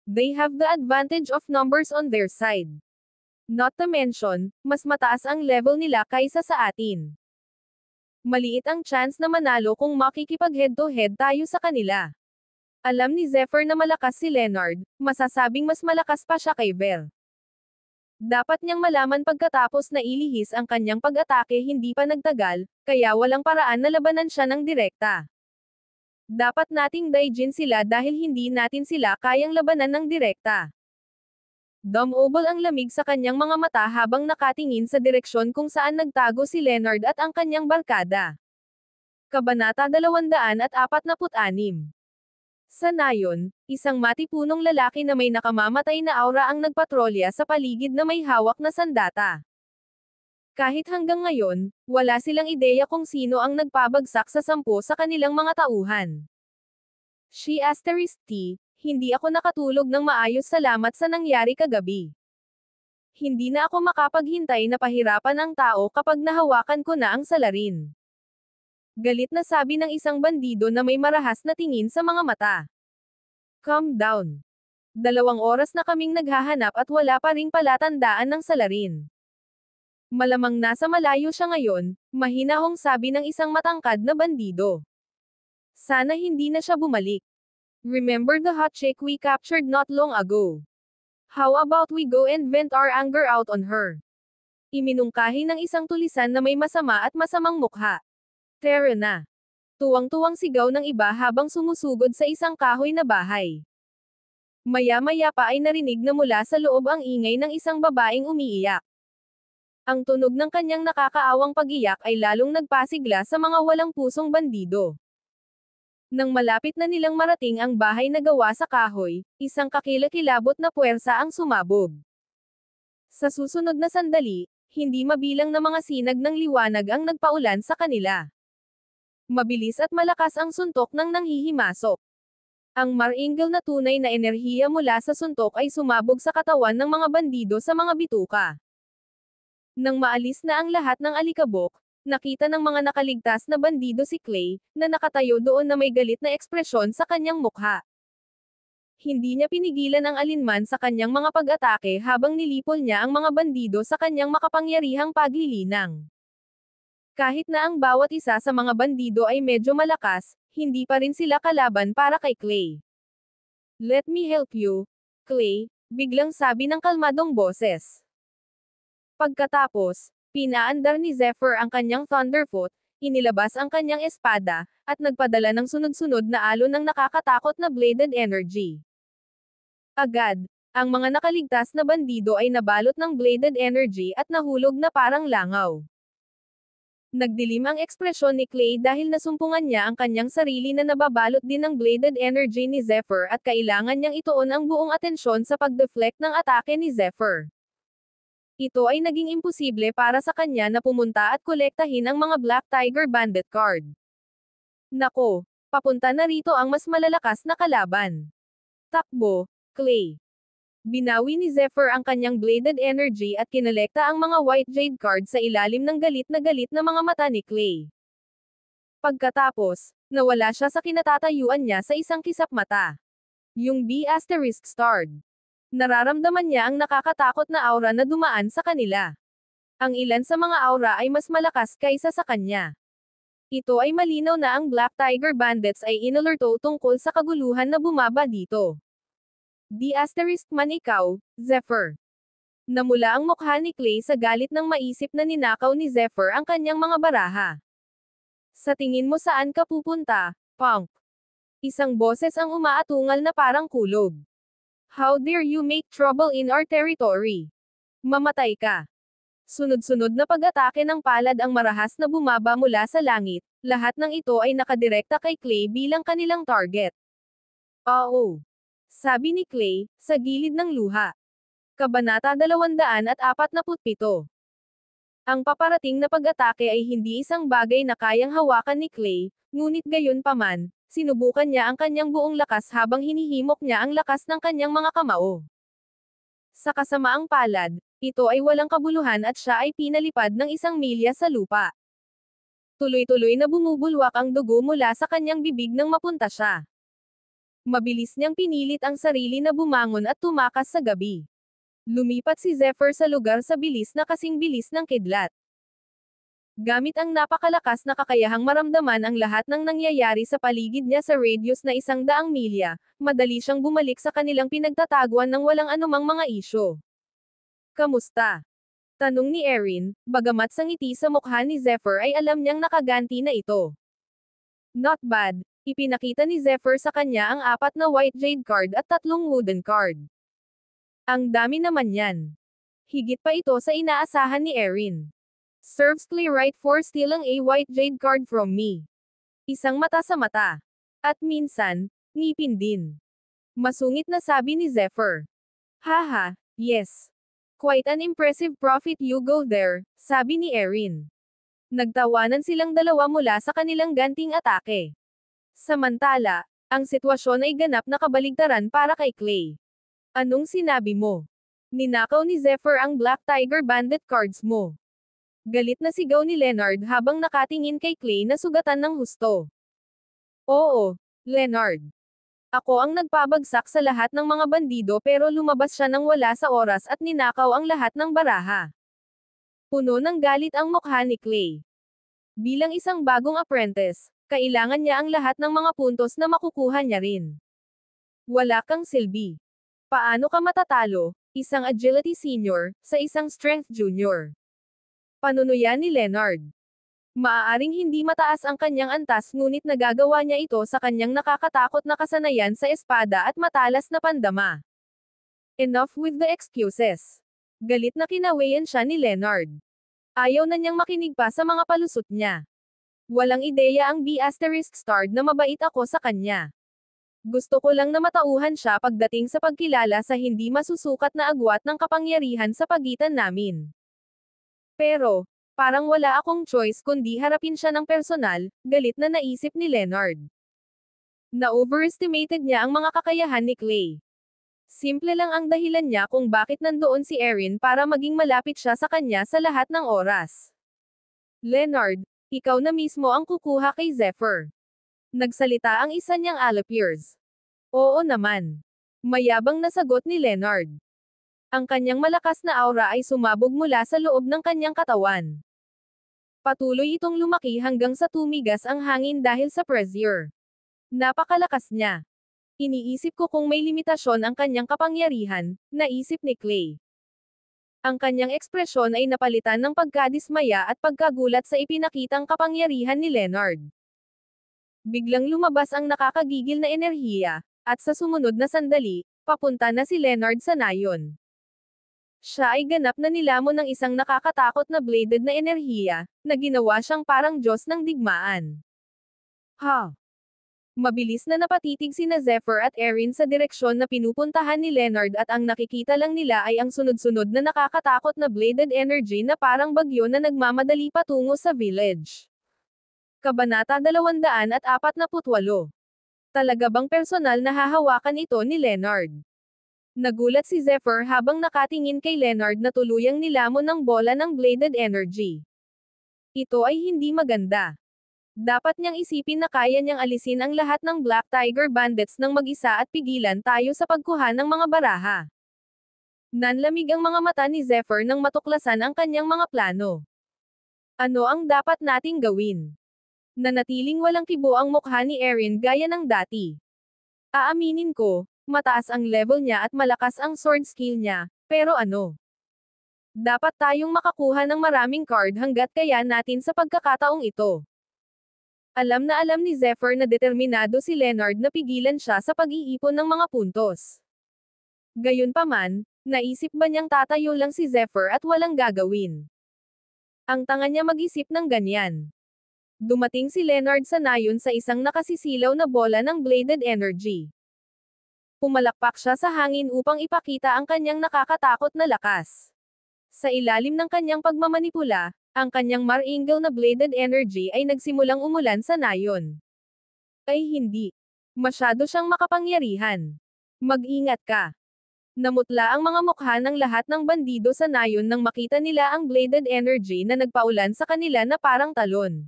Speaker 1: They have the advantage of numbers on their side. Not to mention, mas mataas ang level nila kaysa sa atin. Maliit ang chance na manalo kung makikipag head-to-head tayo sa kanila. Alam ni Zephyr na malakas si Leonard, masasabing mas malakas pa siya kay Ver. Dapat niyang malaman pagkatapos na ilihis ang kanyang pag-atake hindi pa nagtagal, kaya walang paraan na labanan siya ng direkta. Dapat nating daijin sila dahil hindi natin sila kayang labanan ng direkta. Dumobol ang lamig sa kanyang mga mata habang nakatingin sa direksyon kung saan nagtago si Leonard at ang kanyang barkada. Kabanata 246. Sa nayon, isang matipunong lalaki na may nakamamatay na aura ang nagpatrolya sa paligid na may hawak na sandata. Kahit hanggang ngayon, wala silang ideya kung sino ang nagpabagsak sa 10 sa kanilang mga tauhan. T, hindi ako nakatulog ng maayos salamat sa nangyari kagabi. Hindi na ako makapaghintay na pahirapan ang tao kapag nahawakan ko na ang salarin. Galit na sabi ng isang bandido na may marahas na tingin sa mga mata. Calm down. 2 oras na kaming naghahanap at wala pa ring palatandaan ng salarin. Malamang nasa malayo siya ngayon, mahinahong sabi ng isang matangkad na bandido. Sana hindi na siya bumalik. Remember the hot chick we captured not long ago? How about we go and vent our anger out on her? Iminungkahi ng isang tulisan na may masama at masamang mukha. Tara na. Tuwang-tuwang sigaw ng iba habang sumusugod sa isang kahoy na bahay. Maya-maya pa ay narinig na mula sa loob ang ingay ng isang babaeng umiiyak. Ang tunog ng kanyang nakakaawang pag-iyak ay lalong nagpasigla sa mga walang pusong bandido. Nang malapit na nilang marating ang bahay na gawa sa kahoy, isang kakilakilabot na puwersa ang sumabog. Sa susunod na sandali, hindi mabilang na mga sinag ng liwanag ang nagpaulan sa kanila. Mabilis at malakas ang suntok ng nanghihimasok. Ang maringal na tunay na enerhiya mula sa suntok ay sumabog sa katawan ng mga bandido sa mga bituka. Nang maalis na ang lahat ng alikabok, nakita ng mga nakaligtas na bandido si Clay, na nakatayo doon na may galit na ekspresyon sa kanyang mukha. Hindi niya pinigilan ang alinman sa kanyang mga pag-atake habang nilipol niya ang mga bandido sa kanyang makapangyarihang paglilinang. Kahit na ang bawat isa sa mga bandido ay medyo malakas, hindi pa rin sila kalaban para kay Clay. Let me help you, Clay, biglang sabi ng kalmadong boses. Pagkatapos, pinaandar ni Zephyr ang kanyang Thunderfoot, inilabas ang kanyang espada, at nagpadala ng sunod-sunod na alon ng nakakatakot na bladed energy. Agad, ang mga nakaligtas na bandido ay nabalot ng bladed energy at nahulog na parang langaw. Nagdilim ang ekspresyon ni Clay dahil nasumpungan niya ang kanyang sarili na nababalot din ng bladed energy ni Zephyr at kailangan niyang ituon ang buong atensyon sa pag-deflect ng atake ni Zephyr. Ito ay naging imposible para sa kanya na pumunta at kolektahin ang mga Black Tiger Bandit card. Nako, papunta na rito ang mas malalakas na kalaban. Takbo, Clay. Binawi ni Zephyr ang kanyang bladed energy at kinolekta ang mga white jade card sa ilalim ng galit na mga mata ni Clay. Pagkatapos, nawala siya sa kinatatayuan niya sa isang kisap mata. Yung B** starred. Nararamdaman niya ang nakakatakot na aura na dumaan sa kanila. Ang ilan sa mga aura ay mas malakas kaysa sa kanya. Ito ay malinaw na ang Black Tiger Bandits ay inalerto tungkol sa kaguluhan na bumaba dito. D** man ikaw, Zephyr. Namula ang mukha ni Clay sa galit nang maisip na ninakaw ni Zephyr ang kanyang mga baraha. Sa tingin mo saan ka pupunta, punk? Isang boses ang umaatungal na parang kulog. How dare you make trouble in our territory? Mamatay ka. Sunod-sunod na pag-atake ng palad ang marahas na bumaba mula sa langit, lahat ng ito ay nakadirekta kay Clay bilang kanilang target. Oo. Sabi ni Clay, sa gilid ng luha. Kabanata 247. Ang paparating na pag-atake ay hindi isang bagay na kayang hawakan ni Clay, ngunit gayon paman, sinubukan niya ang kanyang buong lakas habang hinihimok niya ang lakas ng kanyang mga kamao. Sa kasamaang palad, ito ay walang kabuluhan at siya ay pinalipad ng 1 milya sa lupa. Tuloy-tuloy na bumubulwak ang dugo mula sa kanyang bibig nang mapunta siya. Mabilis niyang pinilit ang sarili na bumangon at tumakas sa gabi. Lumipat si Zephyr sa lugar sa bilis na kasing bilis ng kidlat. Gamit ang napakalakas na kakayahang maramdaman ang lahat ng nangyayari sa paligid niya sa radius na 100 milya, madali siyang bumalik sa kanilang pinagtataguan ng walang anumang mga isyo. Kamusta? Tanong ni Erin, bagamat sa ngiti sa mukha ni Zephyr ay alam niyang nakaganti na ito. Not bad, ipinakita ni Zephyr sa kanya ang 4 na white jade card at 3 wooden card. Ang dami naman yan. Higit pa ito sa inaasahan ni Erin. Serves Clay right for stealing a white jade card from me. Isang mata sa mata. At minsan, ngipin din. Masungit na sabi ni Zephyr. Haha, yes. Quite an impressive profit you go there, sabi ni Erin. Nagtawanan silang dalawa mula sa kanilang ganting atake. Samantala, ang sitwasyon ay ganap na kabaligtaran para kay Clay. Anong sinabi mo? Ninakaw ni Zephyr ang Black Tiger Bandit cards mo. Galit na sigaw ni Leonard habang nakatingin kay Clay na sugatan ng husto. Oo, Leonard. Ako ang nagpabagsak sa lahat ng mga bandido pero lumabas siya nang wala sa oras at ninakaw ang lahat ng baraha. Puno ng galit ang mukha ni Clay. Bilang isang bagong apprentice, kailangan niya ang lahat ng mga puntos na makukuha niya rin. Wala kang silbi. Paano ka matatalo, isang agility senior, sa isang strength junior? Panunuyan ni Leonard. Maaaring hindi mataas ang kanyang antas ngunit nagagawa niya ito sa kanyang nakakatakot na kasanayan sa espada at matalas na pandama. Enough with the excuses. Galit na kinawayan siya ni Leonard. Ayaw na niyang makinig pa sa mga palusot niya. Walang ideya ang B***starred na mabait ako sa kanya. Gusto ko lang na matauhan siya pagdating sa pagkilala sa hindi masusukat na agwat ng kapangyarihan sa pagitan namin. Pero, parang wala akong choice kundi harapin siya ng personal, galit na naisip ni Leonard. Na-overestimated niya ang mga kakayahan ni Clay. Simple lang ang dahilan niya kung bakit nandoon si Erin para maging malapit siya sa kanya sa lahat ng oras. Leonard, ikaw na mismo ang kukuha kay Zephyr. Nagsalita ang isa niyang allipiers. Oo naman. Mayabang na sagot ni Leonard. Ang kanyang malakas na aura ay sumabog mula sa loob ng kanyang katawan. Patuloy itong lumaki hanggang sa tumigas ang hangin dahil sa pressure. Napakalakas niya. Iniisip ko kung may limitasyon ang kanyang kapangyarihan, naisip ni Clay. Ang kanyang ekspresyon ay napalitan ng pagkadismaya at pagkagulat sa ipinakitang kapangyarihan ni Leonard. Biglang lumabas ang nakakagigil na enerhiya, at sa sumunod na sandali, papunta na si Leonard sa nayon. Siya ay ganap na nilamon ng isang nakakatakot na bladed na enerhiya, na ginawa siyang parang Diyos ng digmaan. Ha! Mabilis na napatitig sina Zephyr at Erin sa direksyon na pinupuntahan ni Leonard at ang nakikita lang nila ay ang sunod-sunod na nakakatakot na bladed energy na parang bagyo na nagmamadali patungo sa village. Kabanata 248. Talaga bang personal na hahawakan ito ni Leonard? Nagulat si Zephyr habang nakatingin kay Leonard na tuluyang nilamon ng bola ng bladed energy. Ito ay hindi maganda. Dapat niyang isipin na kaya niyang alisin ang lahat ng Black Tiger Bandits ng mag-isa at pigilan tayo sa pagkuha ng mga baraha. Nanlamig ang mga mata ni Zephyr nang matuklasan ang kanyang mga plano. Ano ang dapat nating gawin? Nanatiling walang kibo ang mukha ni Erin gaya ng dati. Aaminin ko, mataas ang level niya at malakas ang sword skill niya, pero ano? Dapat tayong makakuha ng maraming card hanggat kaya natin sa pagkakataong ito. Alam na alam ni Zephyr na determinado si Leonard na pigilan siya sa pag-iipon ng mga puntos. Gayunpaman, naisip ba niyang tatayo lang si Zephyr at walang gagawin? Ang tanga niya mag-isip ng ganyan. Dumating si Leonard sa nayon sa isang nakasisilaw na bola ng bladed energy. Pumalakpak siya sa hangin upang ipakita ang kanyang nakakatakot na lakas. Sa ilalim ng kanyang pagmamanipula, ang kanyang Mar-Angel na bladed energy ay nagsimulang umulan sa nayon. Ay hindi. Masyado siyang makapangyarihan. Mag-ingat ka. Namutla ang mga mukha ng lahat ng bandido sa nayon nang makita nila ang bladed energy na nagpaulan sa kanila na parang talon.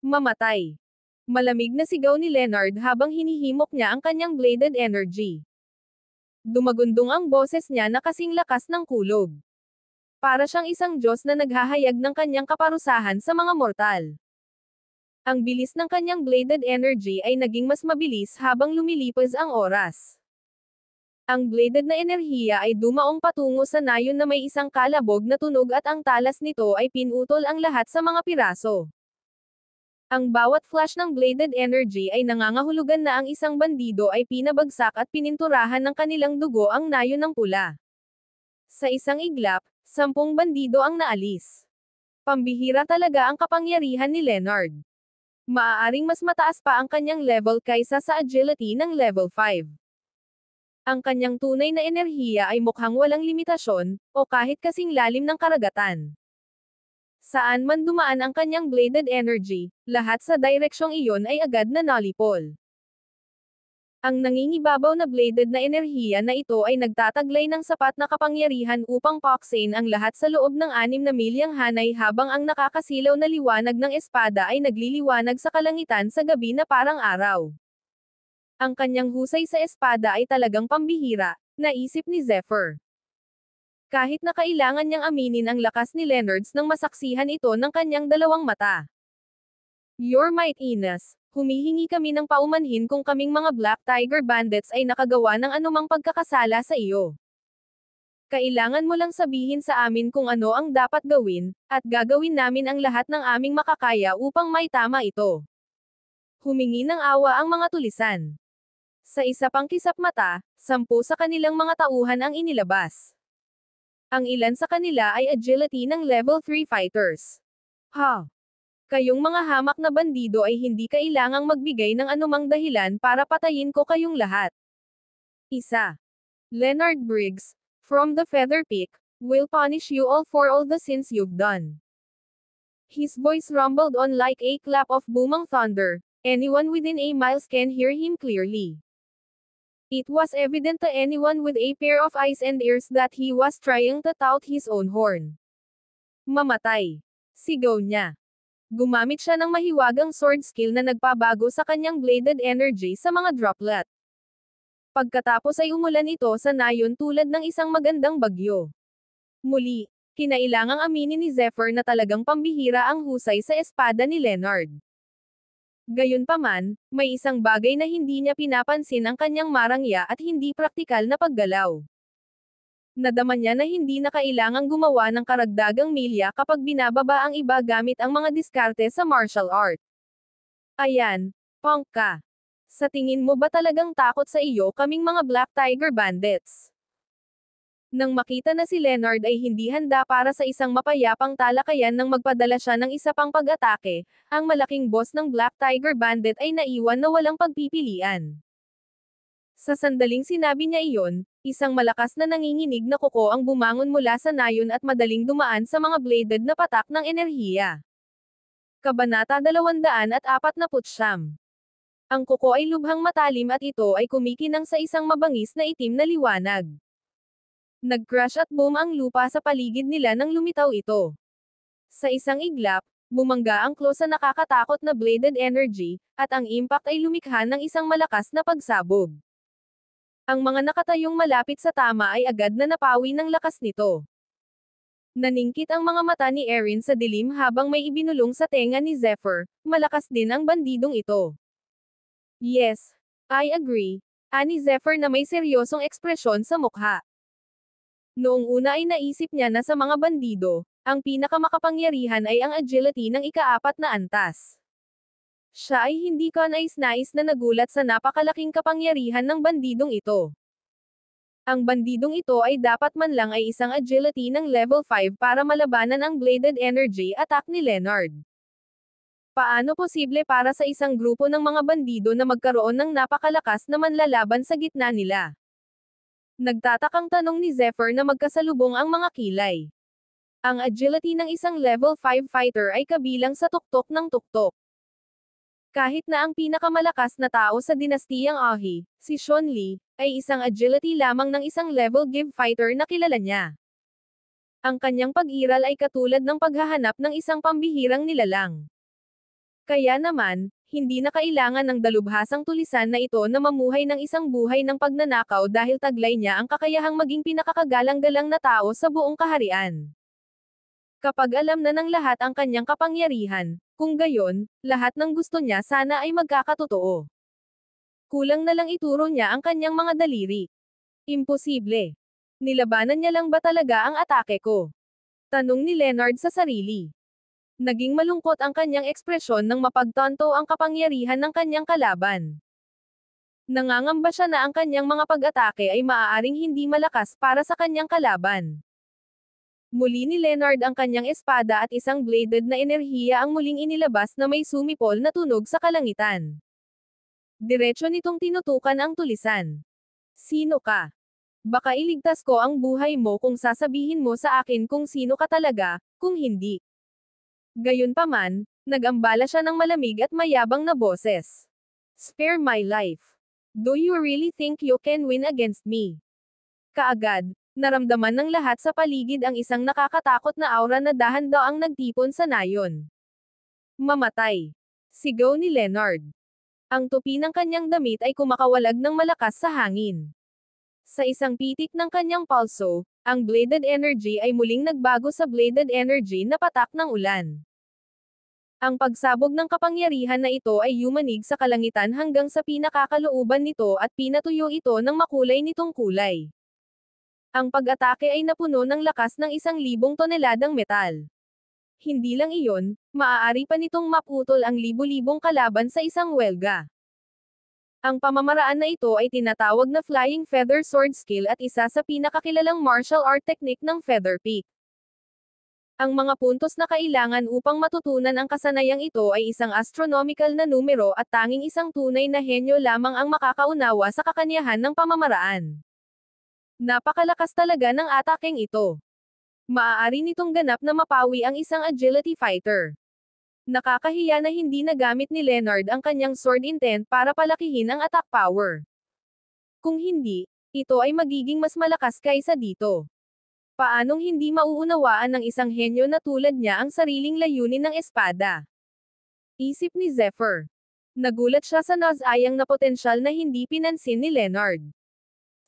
Speaker 1: Mamatay. Malamig na sigaw ni Leonard habang hinihimok niya ang kanyang bladed energy. Dumagundong ang boses niya na kasing lakas ng kulog. Para siyang isang Diyos na naghahayag ng kanyang kaparusahan sa mga mortal. Ang bilis ng kanyang bladed energy ay naging mas mabilis habang lumilipas ang oras. Ang bladed na enerhiya ay dumaong patungo sa nayon na may isang kalabog na tunog at ang talas nito ay pinutol ang lahat sa mga piraso. Ang bawat flash ng bladed energy ay nangangahulugan na ang isang bandido ay pinabagsak at pininturahan ng kanilang dugo ang nayon ng pula. Sa isang iglap, 10 bandido ang naalis. Pambihira talaga ang kapangyarihan ni Leonard. Maaaring mas mataas pa ang kanyang level kaysa sa agility ng level 5. Ang kanyang tunay na enerhiya ay mukhang walang limitasyon, o kahit kasing lalim ng karagatan. Saan man dumaan ang kanyang bladed energy, lahat sa direksyong iyon ay agad na nalipol. Ang nangingibabaw na bladed na enerhiya na ito ay nagtataglay ng sapat na kapangyarihan upang paksain ang lahat sa loob ng 6 na milyang hanay habang ang nakakasilaw na liwanag ng espada ay nagliliwanag sa kalangitan sa gabi na parang araw. Ang kanyang husay sa espada ay talagang pambihira, naisip ni Zephyr. Kahit na kailangan niyang aminin ang lakas ni Leonards nang masaksihan ito ng kanyang dalawang mata. Your Mightiness, humihingi kami ng paumanhin kung kaming mga Black Tiger Bandits ay nakagawa ng anumang pagkakasala sa iyo. Kailangan mo lang sabihin sa amin kung ano ang dapat gawin, at gagawin namin ang lahat ng aming makakaya upang maitama ito. Humingi ng awa ang mga tulisan. Sa isa pang kisap mata, 10 sa kanilang mga tauhan ang inilabas. Ang ilan sa kanila ay agility ng level 3 fighters. Kayong mga hamak na bandido ay hindi kailangang magbigay ng anumang dahilan para patayin ko kayong lahat. Isa. Leonard Briggs, from the Feather Peak, will punish you all for all the sins you've done. His voice rumbled on like a clap of booming thunder. Anyone within a miles can hear him clearly. It was evident to anyone with a pair of eyes and ears that he was trying to tout his own horn. Mamatay. Sigaw niya. Gumamit siya ng mahiwagang sword skill na nagpabago sa kanyang bladed energy sa mga droplet. Pagkatapos ay umulan ito sa nayon tulad ng isang magandang bagyo. Muli, kinailangang aminin ni Zephyr na talagang pambihira ang husay sa espada ni Leonard. Gayunpaman, may isang bagay na hindi niya pinapansin ang kanyang marangya at hindi praktikal na paggalaw. Nadama niya na hindi na kailangang gumawa ng karagdagang milya kapag binababa ang iba gamit ang mga diskarte sa martial art. Ayan, punk ka. Sa tingin mo ba talagang takot sa iyo kaming mga Black Tiger Bandits? Nang makita na si Leonard ay hindi handa para sa isang mapayapang talakayan nang magpadala siya ng isa pang pag-atake, ang malaking boss ng Black Tiger Bandit ay naiwan na walang pagpipilian. Sa sandaling sinabi niya iyon, isang malakas na nanginginig na kuko ang bumangon mula sa nayon at madaling dumaan sa mga bladed na patak ng enerhiya. Kabanata 249. Ang kuko ay lubhang matalim at ito ay kumikinang sa isang mabangis na itim na liwanag. Nag-crash at boom ang lupa sa paligid nila nang lumitaw ito. Sa isang iglap, bumangga ang claw sa nakakatakot na bladed energy, at ang impact ay lumikha ng isang malakas na pagsabog. Ang mga nakatayong malapit sa tama ay agad na napawi ng lakas nito. Naningkit ang mga mata ni Erin sa dilim habang may ibinulong sa tenga ni Zephyr, malakas din ang bandidong ito. Yes, I agree, ani Zephyr na may seryosong ekspresyon sa mukha. Noong una ay naisip niya na sa mga bandido, ang pinakamakapangyarihan ay ang agility ng ika-4 na antas. Siya ay hindi kanais-nais na nagulat sa napakalaking kapangyarihan ng bandidong ito. Ang bandidong ito ay dapat man lang ay isang agility ng level 5 para malabanan ang bladed energy attack ni Leonard. Paano posible para sa isang grupo ng mga bandido na magkaroon ng napakalakas na manlalaban sa gitna nila? Nagtatakang tanong ni Zephyr na magkasalubong ang mga kilay. Ang agility ng isang level 5 fighter ay kabilang sa tuktok ng tuktok. Kahit na ang pinakamalakas na tao sa dinastiyang Ahi, si Sean Lee, ay isang agility lamang ng isang level give fighter na kilala niya. Ang kanyang pag-iral ay katulad ng paghahanap ng isang pambihirang nilalang. Kaya naman, hindi na kailangan ng dalubhasang tulisan na ito na mamuhay ng isang buhay ng pagnanakaw dahil taglay niya ang kakayahang maging pinakakagalang-galang na tao sa buong kaharian. Kapag alam na ng lahat ang kanyang kapangyarihan, kung gayon, lahat ng gusto niya sana ay magkakatotoo. Kulang na lang ituro niya ang kanyang mga daliri. Imposible. Nilabanan niya lang ba talaga ang atake ko? Tanong ni Leonard sa sarili. Naging malungkot ang kanyang ekspresyon nang mapagtanto ang kapangyarihan ng kanyang kalaban. Nangangamba siya na ang kanyang mga pag-atake ay maaaring hindi malakas para sa kanyang kalaban. Muli ni Leonard ang kanyang espada at isang bladed na enerhiya ang muling inilabas na may sumipol na tunog sa kalangitan. Diretso nitong tinutukan ang tulisan. Sino ka? Baka iligtas ko ang buhay mo kung sasabihin mo sa akin kung sino ka talaga, kung hindi. Gayunpaman, nag-ambala siya ng malamig at mayabang na boses. Spare my life. Do you really think you can win against me? Kaagad, naramdaman ng lahat sa paligid ang isang nakakatakot na aura na dahan-daang nagtipon sa nayon. Mamatay. Sigaw ni Leonard. Ang tupi ng kanyang damit ay kumakawalag ng malakas sa hangin. Sa isang pitik ng kanyang pulso, ang bladed energy ay muling nagbago sa bladed energy na patak ng ulan. Ang pagsabog ng kapangyarihan na ito ay yumanig sa kalangitan hanggang sa pinakakalooban nito at pinatuyo ito ng makulay nitong kulay. Ang pag-atake ay napuno ng lakas ng 1,000 toneladang metal. Hindi lang iyon, maaari pa nitong maputol ang libu-libong kalaban sa isang welga. Ang pamamaraan na ito ay tinatawag na Flying Feather Sword Skill at isa sa pinakakilalang martial art technique ng Feather Peak. Ang mga puntos na kailangan upang matutunan ang kasanayang ito ay isang astronomical na numero at tanging isang tunay na henyo lamang ang makakaunawa sa kakanyahan ng pamamaraan. Napakalakas talaga ng atakeng ito. Maaari nitong ganap na mapawi ang isang agility fighter. Nakakahiya na hindi nagamit ni Leonard ang kanyang sword intent para palakihin ang attack power. Kung hindi, ito ay magiging mas malakas kaysa dito. Paanong hindi mauunawaan ng isang henyo na tulad niya ang sariling layunin ng espada? Isip ni Zephyr. Nagulat siya sa nasayang na potensyal na hindi pinansin ni Leonard.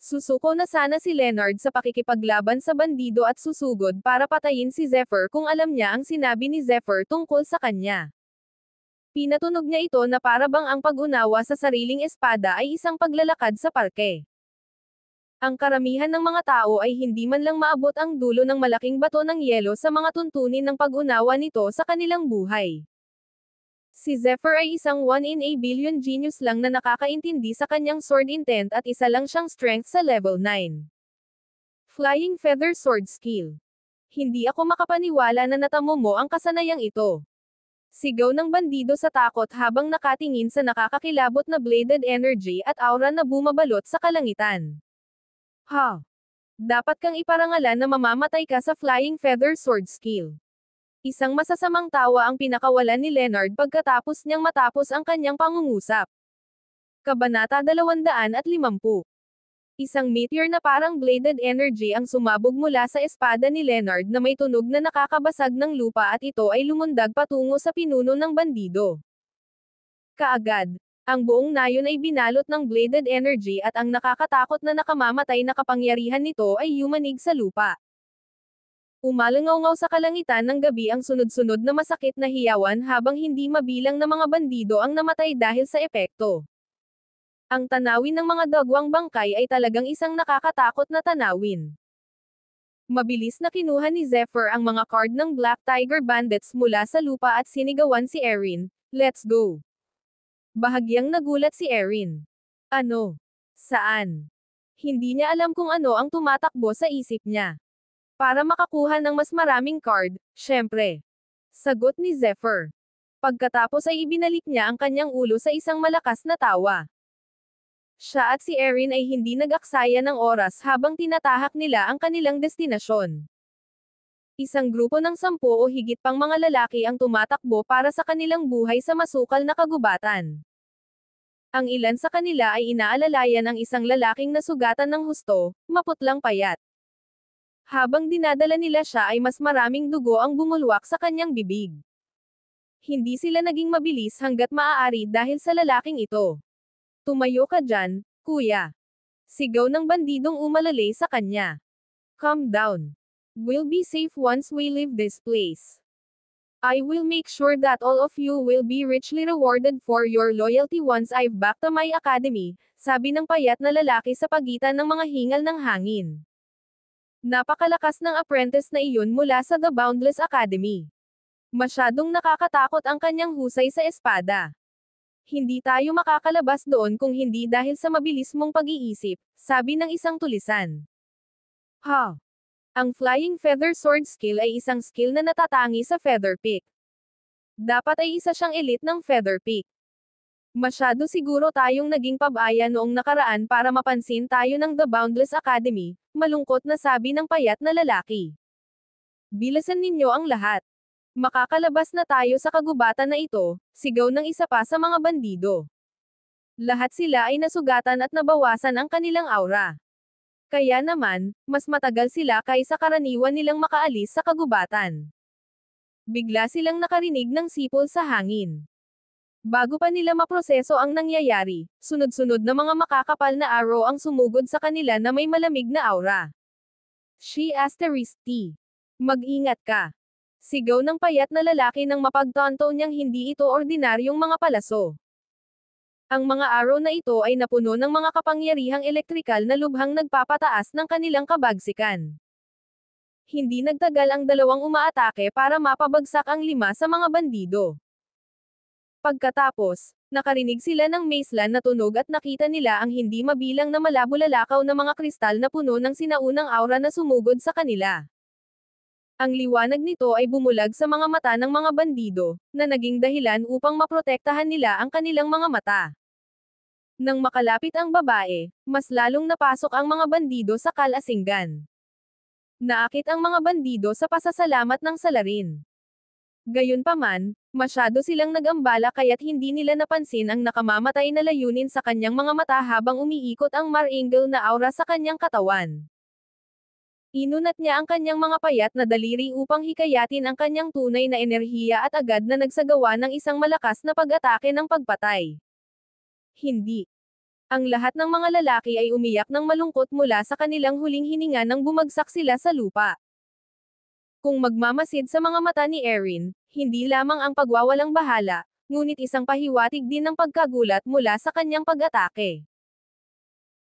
Speaker 1: Susuko na sana si Leonard sa pakikipaglaban sa bandido at susugod para patayin si Zephyr kung alam niya ang sinabi ni Zephyr tungkol sa kanya. Pinatunog niya ito na para bang ang pag-unawa sa sariling espada ay isang paglalakad sa parke. Ang karamihan ng mga tao ay hindi man lang maabot ang dulo ng malaking bato ng yelo sa mga tuntunin ng pag-unawa nito sa kanilang buhay. Si Zephyr ay isang 1 in a billion genius lang na nakakaintindi sa kanyang sword intent at isa lang siyang strength sa level 9. Flying Feather Sword Skill. Hindi ako makapaniwala na natamo mo ang kasanayang ito. Sigaw ng bandido sa takot habang nakatingin sa nakakakilabot na bladed energy at aura na bumabalot sa kalangitan. Ha! Dapat kang iparangalan na mamamatay ka sa Flying Feather Sword Skill. Isang masasamang tawa ang pinakawalan ni Leonard pagkatapos niyang matapos ang kanyang pangungusap. Kabanata 250. Isang meteor na parang bladed energy ang sumabog mula sa espada ni Leonard na may tunog na nakakabasag ng lupa at ito ay lumundag patungo sa pinuno ng bandido. Kaagad, ang buong nayon ay binalot ng bladed energy at ang nakakatakot na nakamamatay na kapangyarihan nito ay yumanig sa lupa. Umalangaw-ngaw sa kalangitan ng gabi ang sunod-sunod na masakit na hiyawan habang hindi mabilang na mga bandido ang namatay dahil sa epekto. Ang tanawin ng mga dagwang bangkay ay talagang isang nakakatakot na tanawin. Mabilis na kinuha ni Zephyr ang mga card ng Black Tiger Bandits mula sa lupa at sinigawan si Erin, "Let's go!" Bahagyang nagulat si Erin. Ano? Saan? Hindi niya alam kung ano ang tumatakbo sa isip niya. Para makakuha ng mas maraming card, syempre. Sagot ni Zephyr. Pagkatapos ay ibinalik niya ang kanyang ulo sa isang malakas na tawa. Siya at si Erin ay hindi nag-aksaya ng oras habang tinatahak nila ang kanilang destinasyon. Isang grupo ng 10 o higit pang mga lalaki ang tumatakbo para sa kanilang buhay sa masukal na kagubatan. Ang ilan sa kanila ay inaalalayan ang isang lalaking nasugatan ng husto, maputlang payat. Habang dinadala nila siya ay mas maraming dugo ang bumulwak sa kanyang bibig. Hindi sila naging mabilis hanggat maaari dahil sa lalaking ito. Tumayo ka dyan, kuya. Sigaw ng bandidong umalalay sa kanya. Calm down. We'll be safe once we leave this place. I will make sure that all of you will be richly rewarded for your loyalty once I've back to my academy, sabi ng payat na lalaki sa pagitan ng mga hingal ng hangin. Napakalakas ng apprentice na iyon mula sa The Boundless Academy. Masyadong nakakatakot ang kanyang husay sa espada. Hindi tayo makakalabas doon kung hindi dahil sa mabilis mong pag-iisip, sabi ng isang tulisan. Ha! Ang Flying Feather Sword skill ay isang skill na natatangi sa Feather Peak. Dapat ay isa siyang elite ng Feather Peak. Masyado siguro tayong naging pabaya noong nakaraan para mapansin tayo ng The Boundless Academy, malungkot na sabi ng payat na lalaki. Bilisan ninyo ang lahat. Makakalabas na tayo sa kagubatan na ito, sigaw ng isa pa sa mga bandido. Lahat sila ay nasugatan at nabawasan ang kanilang aura. Kaya naman, mas matagal sila kaysa karaniwan nilang makaalis sa kagubatan. Bigla silang nakarinig ng sipol sa hangin. Bago pa nila maproseso ang nangyayari, sunod-sunod na mga makakapal na arrow ang sumugod sa kanila na may malamig na aura. She asterisk T. Mag-ingat ka. Sigaw ng payat na lalaki nang mapagtanto niyang hindi ito ordinaryong mga palaso. Ang mga arrow na ito ay napuno ng mga kapangyarihang elektrikal na lubhang nagpapataas ng kanilang kabagsikan. Hindi nagtagal ang dalawang umaatake para mapabagsak ang 5 sa mga bandido. Pagkatapos, nakarinig sila ng macelan na tunog at nakita nila ang hindi mabilang na malabulalakaw na mga kristal na puno ng sinaunang aura na sumugod sa kanila. Ang liwanag nito ay bumulag sa mga mata ng mga bandido, na naging dahilan upang maprotektahan nila ang kanilang mga mata. Nang makalapit ang babae, mas lalong napasok ang mga bandido sa kalasingan. Naakit ang mga bandido sa pasasalamat ng salarin. Gayunpaman, masyado silang nag-ambala kaya't hindi nila napansin ang nakamamatay na layunin sa kanyang mga mata habang umiikot ang mar-angle na aura sa kanyang katawan. Inunat niya ang kanyang mga payat na daliri upang hikayatin ang kanyang tunay na enerhiya at agad na nagsagawa ng isang malakas na pag-atake ng pagpatay. Hindi. Ang lahat ng mga lalaki ay umiyak ng malungkot mula sa kanilang huling hininga nang bumagsak sila sa lupa. Kung magmamasid sa mga mata ni Erin, hindi lamang ang pagwawalang bahala, ngunit isang pahiwatig din ng pagkagulat mula sa kanyang pag-atake.